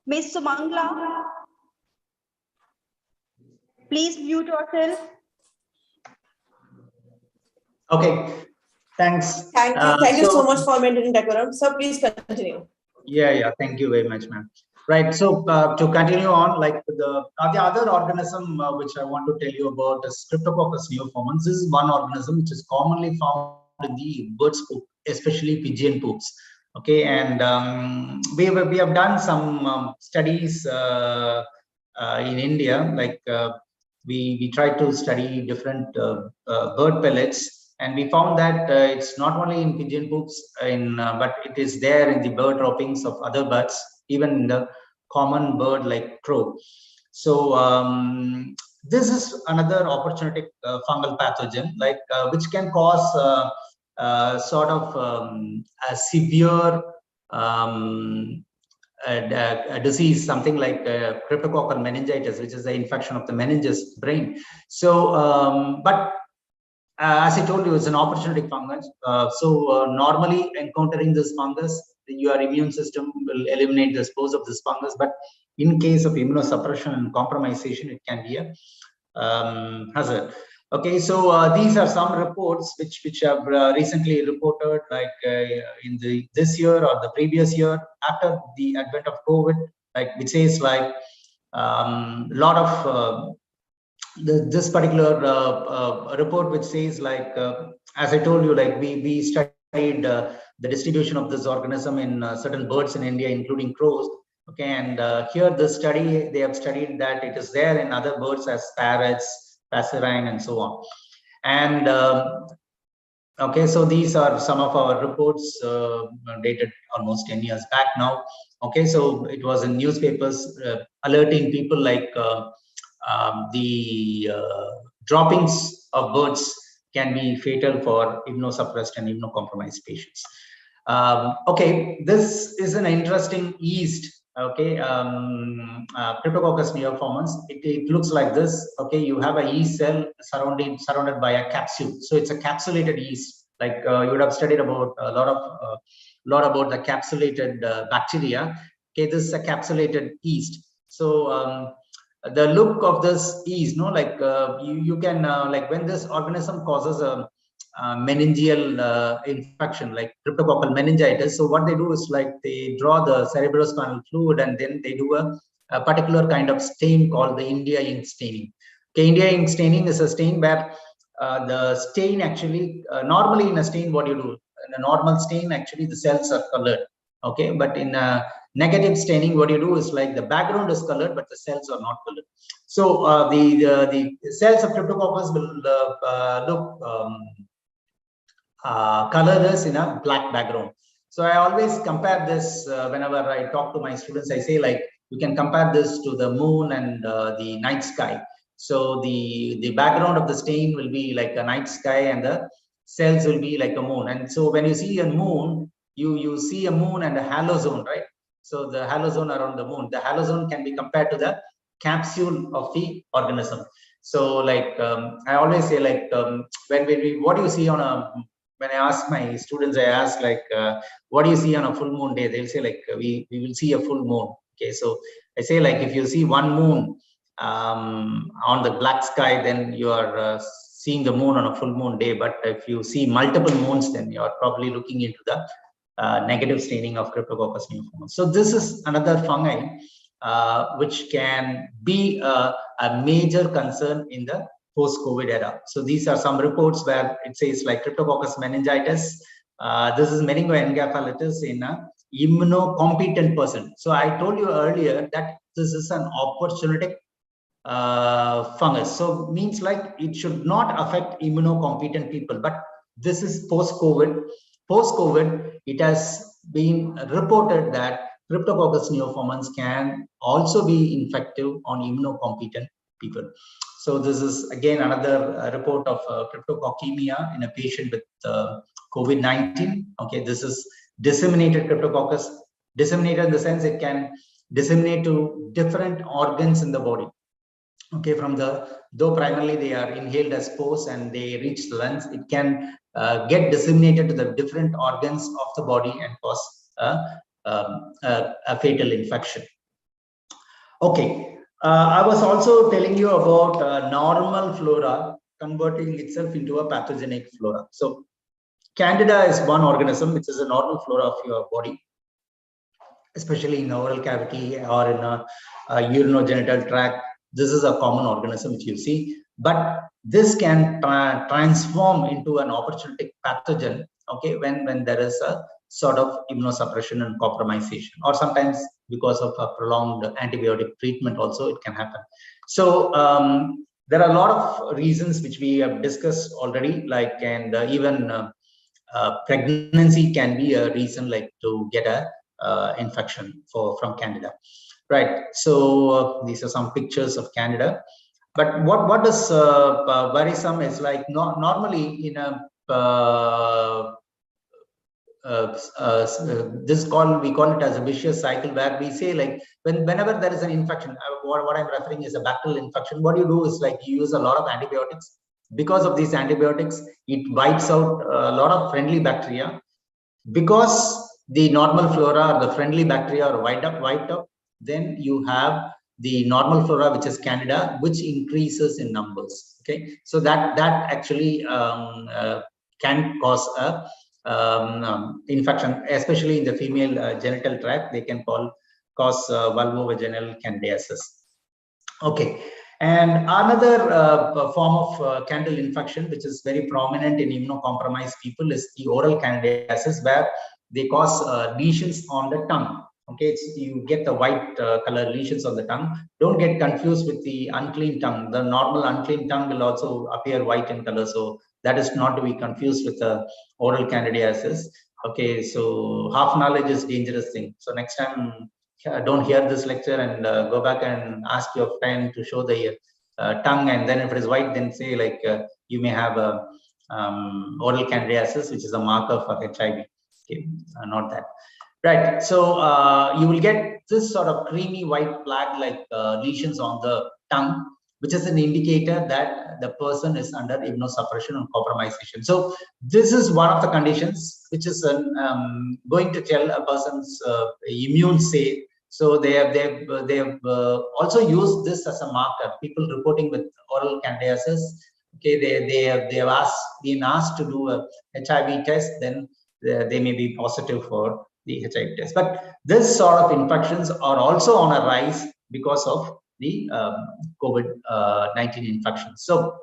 Miss Sumangla, please mute yourself. Okay, thanks. Thank you so much for maintaining decorum. Sir, please continue. Yeah, thank you very much, ma'am. Right, so to continue on, like the other organism which I want to tell you about is Streptococcus neoformans. This is one organism which is commonly found in the bird's poop, especially pigeon poops. Okay, and we have done some studies in India, like we tried to study different bird pellets, and we found that it's not only in pigeon poops, but it is there in the bird droppings of other birds, even in the common bird like crow. So this is another opportunistic fungal pathogen, like which can cause sort of a severe a disease, something like cryptococcal meningitis, which is the infection of the meninges brain. So, but as I told you, it's an opportunistic fungus. Normally encountering this fungus, your immune system will eliminate the spores of this fungus. But in case of immunosuppression and compromisation, it can be a hazard. Okay, so these are some reports which have recently reported, like in this year or the previous year after the advent of COVID, like which says like lot of this particular report which says like as I told you, like we studied the distribution of this organism in certain birds in India, including crows. Okay, and here the study, they have studied that it is there in other birds as parrots, passerine, and so on. And okay, so these are some of our reports dated almost 10 years back now. Okay, so it was in newspapers alerting people like the droppings of birds can be fatal for immunosuppressed and immunocompromised patients. Okay, this is an interesting yeast. Okay, Cryptococcus neoformans. It looks like this. Okay, you have a yeast cell surrounded by a capsule. So it's a capsulated yeast. Like you would have studied about a lot about the capsulated bacteria. Okay, this is a capsulated yeast. So the look of this yeast, no, like you can like when this organism causes a meningeal infection like cryptococcal meningitis. So what they do is like they draw the cerebrospinal fluid and then they do a particular kind of stain called the India ink staining. Okay, India ink staining is a stain where the stain actually normally in a stain, what you do in a normal stain, actually the cells are colored. Okay, but in a negative staining, what you do is like the background is colored, but the cells are not colored. So the cells of Cryptococcus will look colorless in a black background. So I always compare this whenever I talk to my students. I say like you can compare this to the moon and the night sky. So the background of the stain will be like a night sky and the cells will be like a moon. And so when you see a moon, you see a moon and a halo zone, right? So the halo zone around the moon, the halo zone can be compared to the capsule of the organism. So like I always say like what do you see on a, when I ask my students, I ask like, what do you see on a full moon day? They'll say like, we will see a full moon. Okay, so I say like, if you see one moon on the black sky, then you are seeing the moon on a full moon day. But if you see multiple moons, then you are probably looking into the negative staining of Cryptococcus neoformans. So this is another fungi which can be a major concern in the post-COVID era. So these are some reports where it says like Cryptococcus meningitis. This is meningoencephalitis in a immunocompetent person. So I told you earlier that this is an opportunistic fungus. So means like it should not affect immunocompetent people, but this is post-COVID. Post-COVID, it has been reported that Streptococcus neoformans can also be infective on immunocompetent people. So this is again another report of cryptococcemia in a patient with COVID-19. Okay, this is disseminated Streptococcus. Disseminated in the sense it can disseminate to different organs in the body. Okay, from though primarily they are inhaled as spores and they reach the lungs, it can get disseminated to the different organs of the body and cause a fatal infection. Okay, I was also telling you about normal flora converting itself into a pathogenic flora. So Candida is one organism which is a normal flora of your body, especially in the oral cavity or in a urinogenital tract. This is a common organism which you see, but this can transform into an opportunistic pathogen, okay, when there is a sort of immunosuppression and compromisation, or sometimes because of a prolonged antibiotic treatment also it can happen. So there are a lot of reasons which we have discussed already, like, and even pregnancy can be a reason, like, to get a infection from Candida. Right, so these are some pictures of Candida. But what is worrisome is, like, normally in a we call it as a vicious cycle, where we say, like, whenever there is an infection, what I'm referring is a bacterial infection. What you do is, like, you use a lot of antibiotics. Because of these antibiotics, it wipes out a lot of friendly bacteria. Because the normal flora or the friendly bacteria are wiped up, then you have the normal flora, which is Candida, which increases in numbers. Okay, so that actually can cause a infection, especially in the female genital tract. They can cause vulvovaginal candidiasis. Okay, and another form of candidal infection, which is very prominent in immunocompromised people, is the oral candidiasis, where they cause lesions on the tongue. Okay, you get the white color lesions on the tongue. Don't get confused with the unclean tongue. The normal unclean tongue will also appear white in color, so that is not to be confused with the oral candidiasis. Okay, so half knowledge is dangerous thing. So next time, don't hear this lecture and go back and ask your friend to show the tongue, and then if it is white, then say, like, you may have a oral candidiasis, which is a marker for HIV. Okay, not that. Right, so you will get this sort of creamy white plaque-like lesions on the tongue, which is an indicator that the person is under immunosuppression and compromisation. So this is one of the conditions which is going to tell a person's immune state. So they have also used this as a marker. People reporting with oral candidiasis, okay, they have been asked to do a HIV test, then they may be positive for the HIV test. But this sort of infections are also on a rise because of the COVID-19 infections. So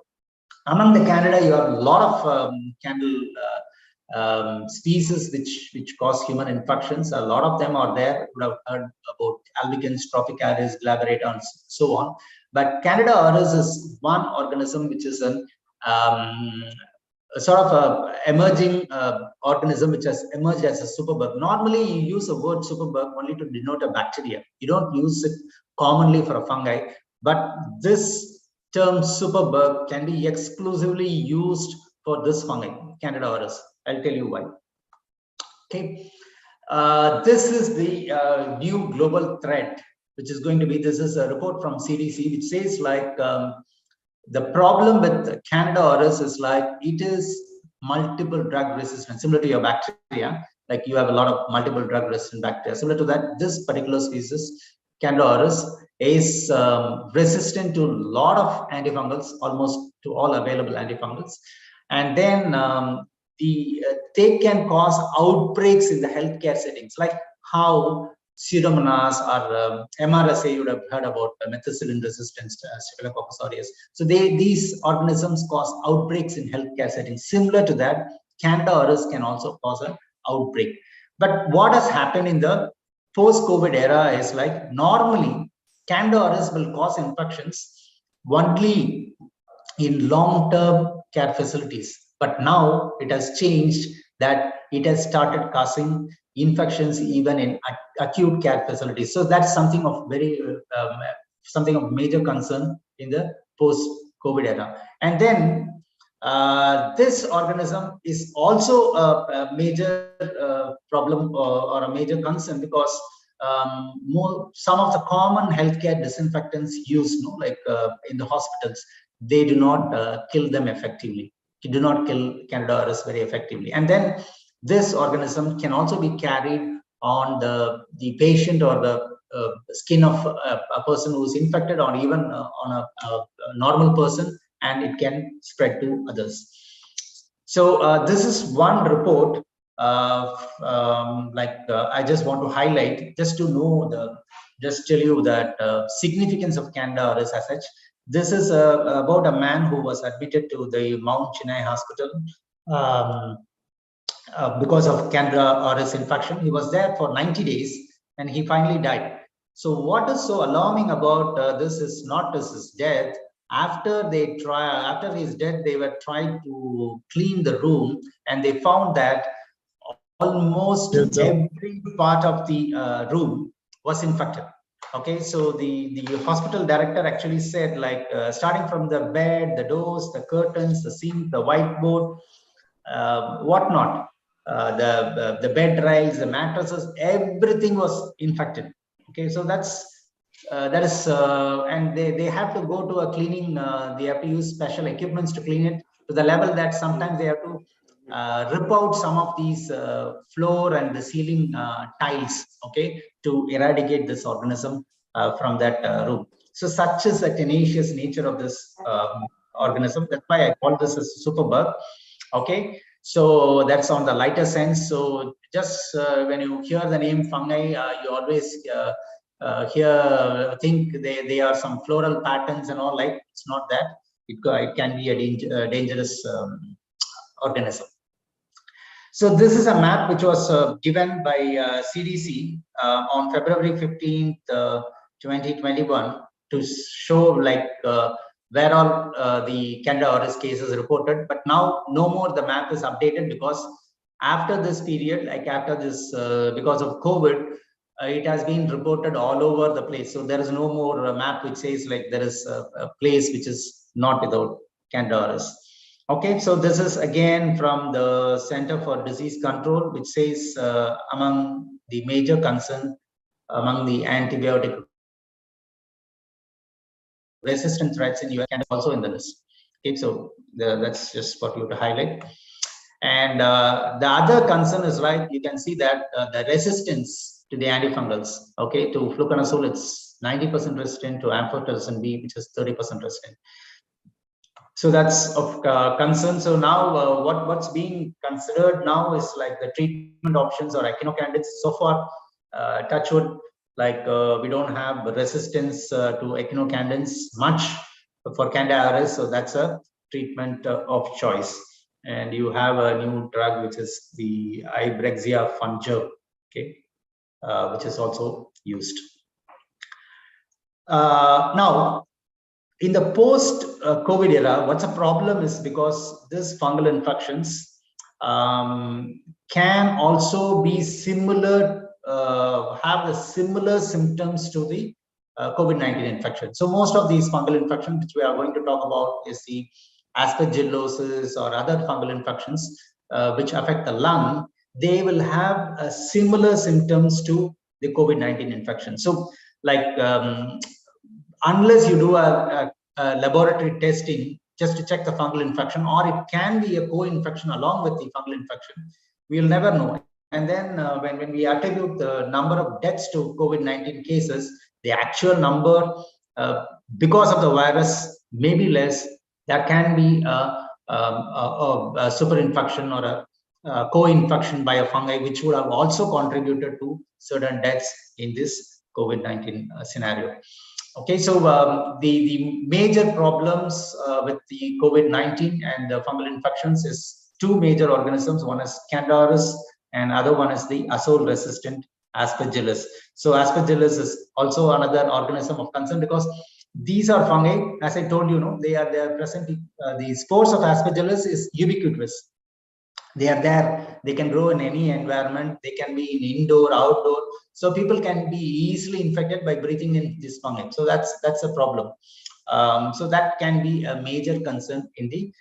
among the Candida, you have a lot of candle species which cause human infections. A lot of them are there. You would have heard about albicans, tropicalis, glabrata, and so on. But Candida auris is one organism which is a sort of a emerging organism which has emerged as a superbug. Normally, you use the word superbug only to denote a bacteria. You don't use it commonly for a fungi, but this term superbug can be exclusively used for this fungi, Candida auris. I'll tell you why. Okay, this is the new global threat, which is going to be. This is a report from CDC, which says, like, the problem with Candida auris is, like, it is multiple drug resistant, similar to your bacteria. Like, you have a lot of multiple drug resistant bacteria. Similar to that, this particular species, Candida auris, is resistant to a lot of antifungals, almost to all available antifungals. And then they can cause outbreaks in the healthcare settings, like how Pseudomonas or MRSA, you would have heard about methicillin resistant Streptococcus aureus. So these organisms cause outbreaks in healthcare settings. Similar to that, Candida auris can also cause an outbreak. But what has happened in the post-COVID era is, like, normally Candida auris will cause infections only in long-term care facilities. But now it has changed that it has started causing infections even in acute care facilities. So that's something of something of major concern in the post-COVID era. And then this organism is also a major problem or a major concern, because some of the common healthcare disinfectants used, like in the hospitals, they do not kill them effectively. They do not kill Candida auris very effectively. And then this organism can also be carried on the patient or the skin of a person who is infected, or even on a normal person, and it can spread to others. So this is one report. I just want to highlight, just to know just tell you that significance of Candida auris as such. This is about a man who was admitted to the Mount Sinai Hospital because of Candida auris infection. He was there for 90 days and he finally died. So what is so alarming about this is not his death. After his death, they were trying to clean the room, and they found that almost every part of the room was infected. Okay, so the hospital director actually said, like, starting from the bed, the doors, the curtains, the sink, the whiteboard, whatnot, the bed rails, the mattresses, everything was infected. Okay, so that is, and they have to go to a cleaning. They have to use special equipments to clean it, to the level that sometimes they have to rip out some of these floor and the ceiling tiles, okay, to eradicate this organism from that room. So such is the tenacious nature of this organism. That's why I call this a superbug. Okay, so that's on the lighter sense. So just when you hear the name fungi, you always think they are some floral patterns and all. Like, it's not that. It can be a dangerous organism. So this is a map which was given by CDC on February 15th, 2021, to show like where all the Candida auris cases reported. But now no more the map is updated, because after this period, like after this, because of COVID, it has been reported all over the place. So there is no more map which says like there is a place which is not without Candida auris. Okay, so this is again from the Center for Disease Control, which says among the major concern among the antibiotic resistant threats in US, and also in the list. Okay, so that's just for you to highlight. And the other concern is, right, you can see that the resistance to the antifungals, okay, to fluconazole, it's 90% resistant, to amphotericin B, which is 30% resistant. So that's of concern. So now what's being considered now is like the treatment options or echinocandidates. So far, touch wood, like we don't have resistance to echinocandidates much for Candida auris. So that's a treatment of choice. And you have a new drug, which is the Ibrexia fungal, okay, which is also used. Now, in the post-COVID era, what's a problem is because this fungal infections can also be similar, have the similar symptoms to the COVID-19 infection. So most of these fungal infections, which we are going to talk about, is the Aspergillosis or other fungal infections which affect the lung. They will have similar symptoms to the COVID-19 infection. So like, unless you do a laboratory testing just to check the fungal infection, or it can be a co-infection along with the fungal infection, we'll never know. And then when we attribute the number of deaths to COVID-19 cases, the actual number, because of the virus, may be less. There can be a super infection or a co-infection by a fungi, which would have also contributed to certain deaths in this COVID-19 scenario. Okay, so the major problems with the COVID-19 and the fungal infections is two major organisms. One is Candida auris and other one is the azole-resistant Aspergillus. So Aspergillus is also another organism of concern, because These are fungi, as I told you, they are present. The spores of Aspergillus is ubiquitous. They are there. They can grow in any environment. They can be in indoor, outdoor. So people can be easily infected by breathing in this fungi. So that's a problem. So that can be a major concern in the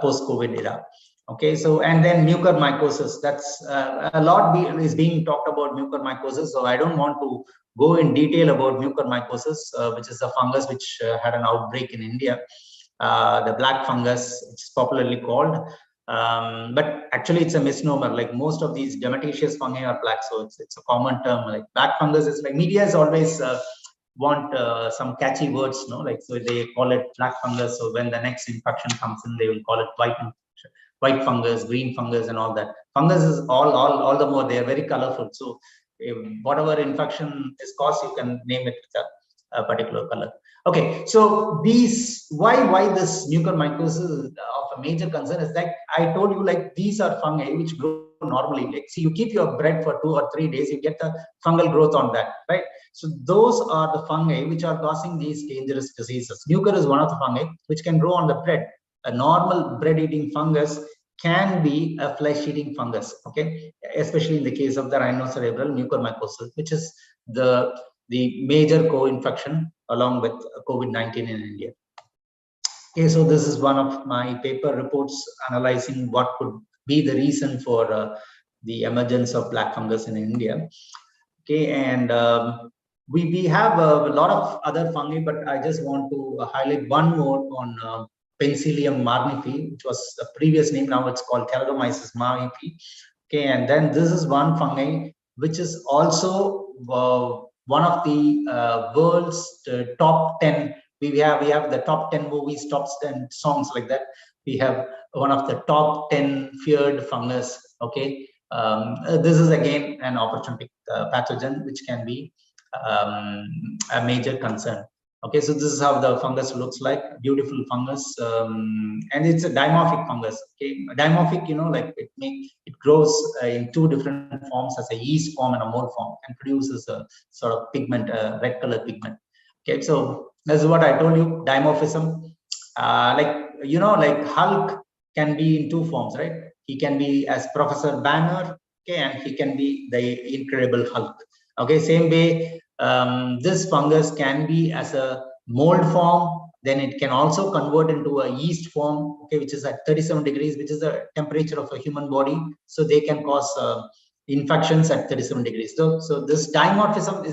post-COVID era. Okay, so and then mucormycosis. That's a lot is being talked about mucormycosis. So I don't want to go in detail about mucormycosis, which is a fungus which had an outbreak in India. The black fungus, it's popularly called. But actually it's a misnomer. Like most of these dematicious fungi are black, so it's a common term. Like black fungus is like media is always want some catchy words, like so they call it black fungus. So when the next infection comes in, they will call it white fungus, green fungus, and all that. Fungus is all the more, they are very colorful. So whatever infection is caused, you can name it with a particular color. Okay, so these why this mucormycosis of a major concern is that I told you, like these are fungi which grow normally. Like see, you keep your bread for 2 or 3 days, you get the fungal growth on that, right? So those are the fungi which are causing these dangerous diseases. Mucor is one of the fungi which can grow on the bread. A normal bread-eating fungus can be a flesh-eating fungus, okay? Especially in the case of the rhinocerebral mucormycosis, which is the major co-infection along with COVID-19 in India. Okay, so this is one of my paper reports analyzing what could be the reason for the emergence of black fungus in India. Okay, and we have a lot of other fungi, but I just want to highlight one more on Penicillium marnifi, which was the previous name. Now it's called Calodomyces marnifi. Okay, and then this is one fungi which is also one of the world's top 10. We have the top 10 movies, top 10 songs, like that. We have one of the top 10 feared fungus. Okay, this is again an opportunistic pathogen which can be a major concern. Okay, so this is how the fungus looks like. Beautiful fungus, and it's a dimorphic fungus. Okay, dimorphic, like it grows in 2 different forms, as a yeast form and a mold form, and produces a sort of pigment, red color pigment. Okay, so this is what I told you, dimorphism. Like Hulk can be in 2 forms, right? He can be as Professor Banner, okay, and he can be the Incredible Hulk. Okay, same way, this fungus can be as a mold form. Then it can also convert into a yeast form, okay, which is at 37 degrees, which is the temperature of a human body. So they can cause infections at 37 degrees. So this dimorphism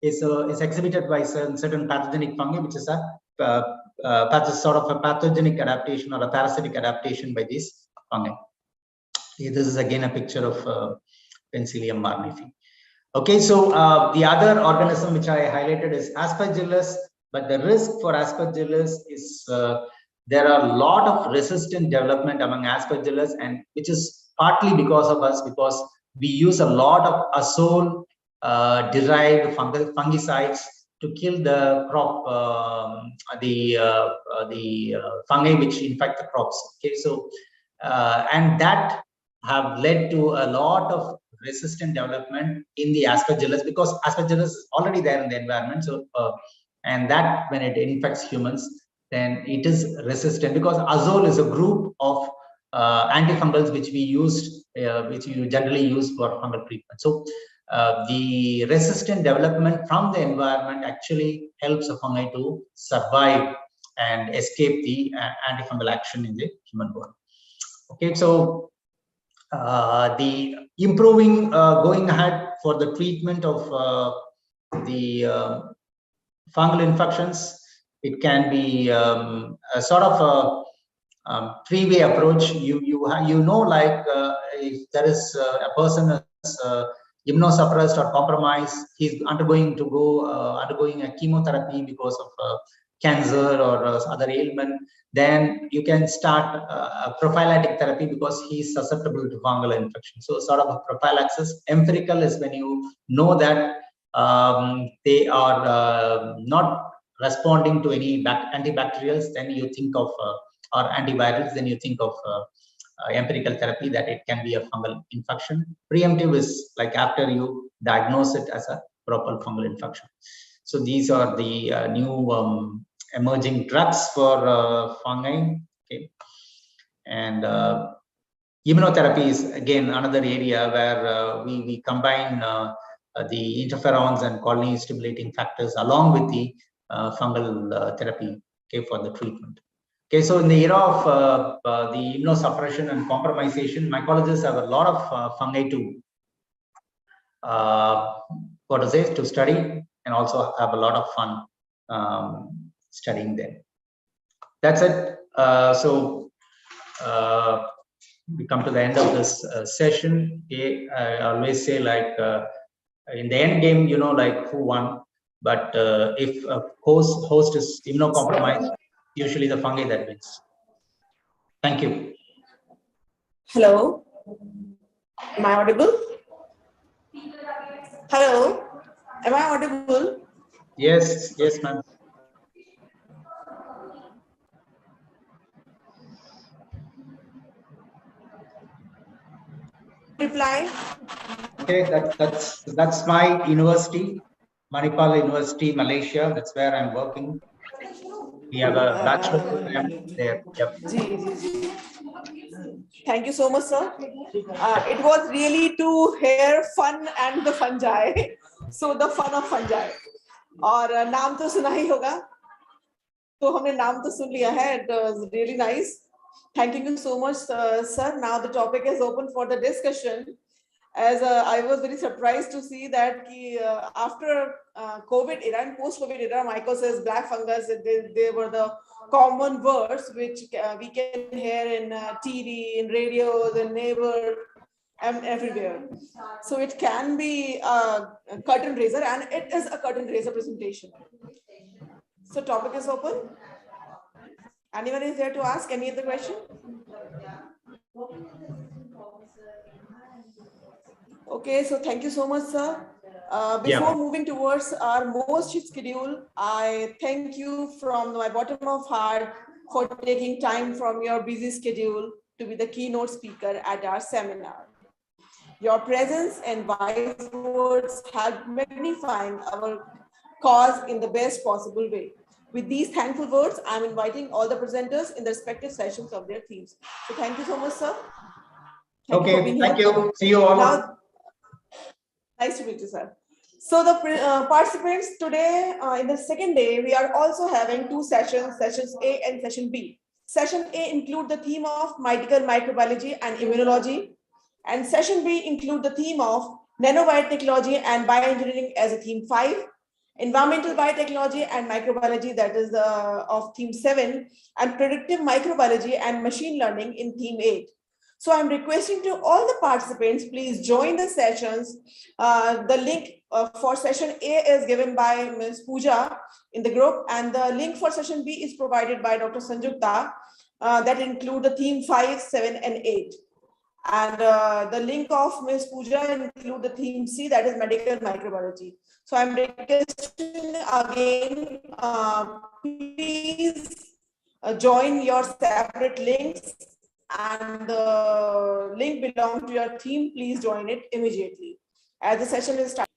is exhibited by certain pathogenic fungi, which is sort of a pathogenic adaptation or a parasitic adaptation by these fungi. Okay, this is again a picture of Penicillium marnifi. Okay, so the other organism which I highlighted is Aspergillus, but the risk for Aspergillus is there are a lot of resistant development among Aspergillus, and which is partly because of us, because we use a lot of azole derived fungicides to kill the crop, the fungi which infect the crops. Okay, so and that have led to a lot of resistant development in the Aspergillus, because Aspergillus is already there in the environment. So and that when it infects humans, then it is resistant, because azole is a group of antifungals which we used, which you generally use for fungal treatment. So the resistant development from the environment actually helps a fungi to survive and escape the antifungal action in the human body. Okay, so the improving going ahead for the treatment of the fungal infections, it can be a sort of a 3-way approach. Like if there is a person is immunosuppressed or compromised, he's undergoing a chemotherapy because of cancer or other ailment, then you can start a prophylactic therapy because he's susceptible to fungal infection. So sort of a prophylaxis. Empirical is when you know that they are not responding to any antibacterials, then you think of or antivirals, then you think of empirical therapy, that it can be a fungal infection. Preemptive is like after you diagnose it as a proper fungal infection. So these are the new emerging drugs for fungi. Okay, and immunotherapy is again another area where we combine the interferons and colony stimulating factors along with the fungal therapy, okay, for the treatment. Okay, so in the era of the immunosuppression and compromisation, mycologists have a lot of fungi to to study, and also have a lot of fun studying them. That's it. We come to the end of this session. Okay, I always say, like, in the end game, you know, like who won. But if a host is immunocompromised, usually the fungi that wins. Thank you. Hello. Am I audible? Hello. Am I audible? Yes, yes, ma'am. Reply. Okay, that's my university, Manipal University, Malaysia. That's where I'm working. We have a bachelor program there. Yep. Thank you so much, sir. It was really to hear fun and the fungi. So the fun of fungi. और नाम तो सुना ही होगा. तो हमने नाम तो सुन लिया है. It was really nice. Thank you so much, sir. Now the topic is open for the discussion. As I was very surprised to see that after COVID era and post-COVID era, mycosis, black fungus, they were the common words which we can hear in TV, in radios, in neighbor, and everywhere. So it can be a curtain raiser, and it is a curtain raiser presentation. So topic is open. Anyone is there to ask any other question? Okay, so thank you so much, sir. Before moving towards our most schedule, I thank you from my bottom of heart for taking time from your busy schedule to be the keynote speaker at our seminar. Your presence and wise words help magnifying our cause in the best possible way. With these thankful words, I'm inviting all the presenters in the respective sessions of their themes. So thank you so much, sir. Thank you. See you all. Now, nice to meet you, sir. So the participants today, in the second day, we are also having two sessions, sessions A and session B. Session A include the theme of medical microbiology and immunology. And session B include the theme of nanobiotechnology and bioengineering as a theme 5. Environmental biotechnology and microbiology, that is of theme 7, and predictive microbiology and machine learning in theme 8. So I'm requesting to all the participants, please join the sessions. The link for session A is given by Ms. Pooja in the group, and the link for session B is provided by Dr. Sanjukta, that include the theme 5, 7, and 8. And the link of Ms. Pooja include the theme C, that is medical microbiology. So I'm requesting again, please join your separate links, and the link belongs to your theme. Please join it immediately as the session is starting.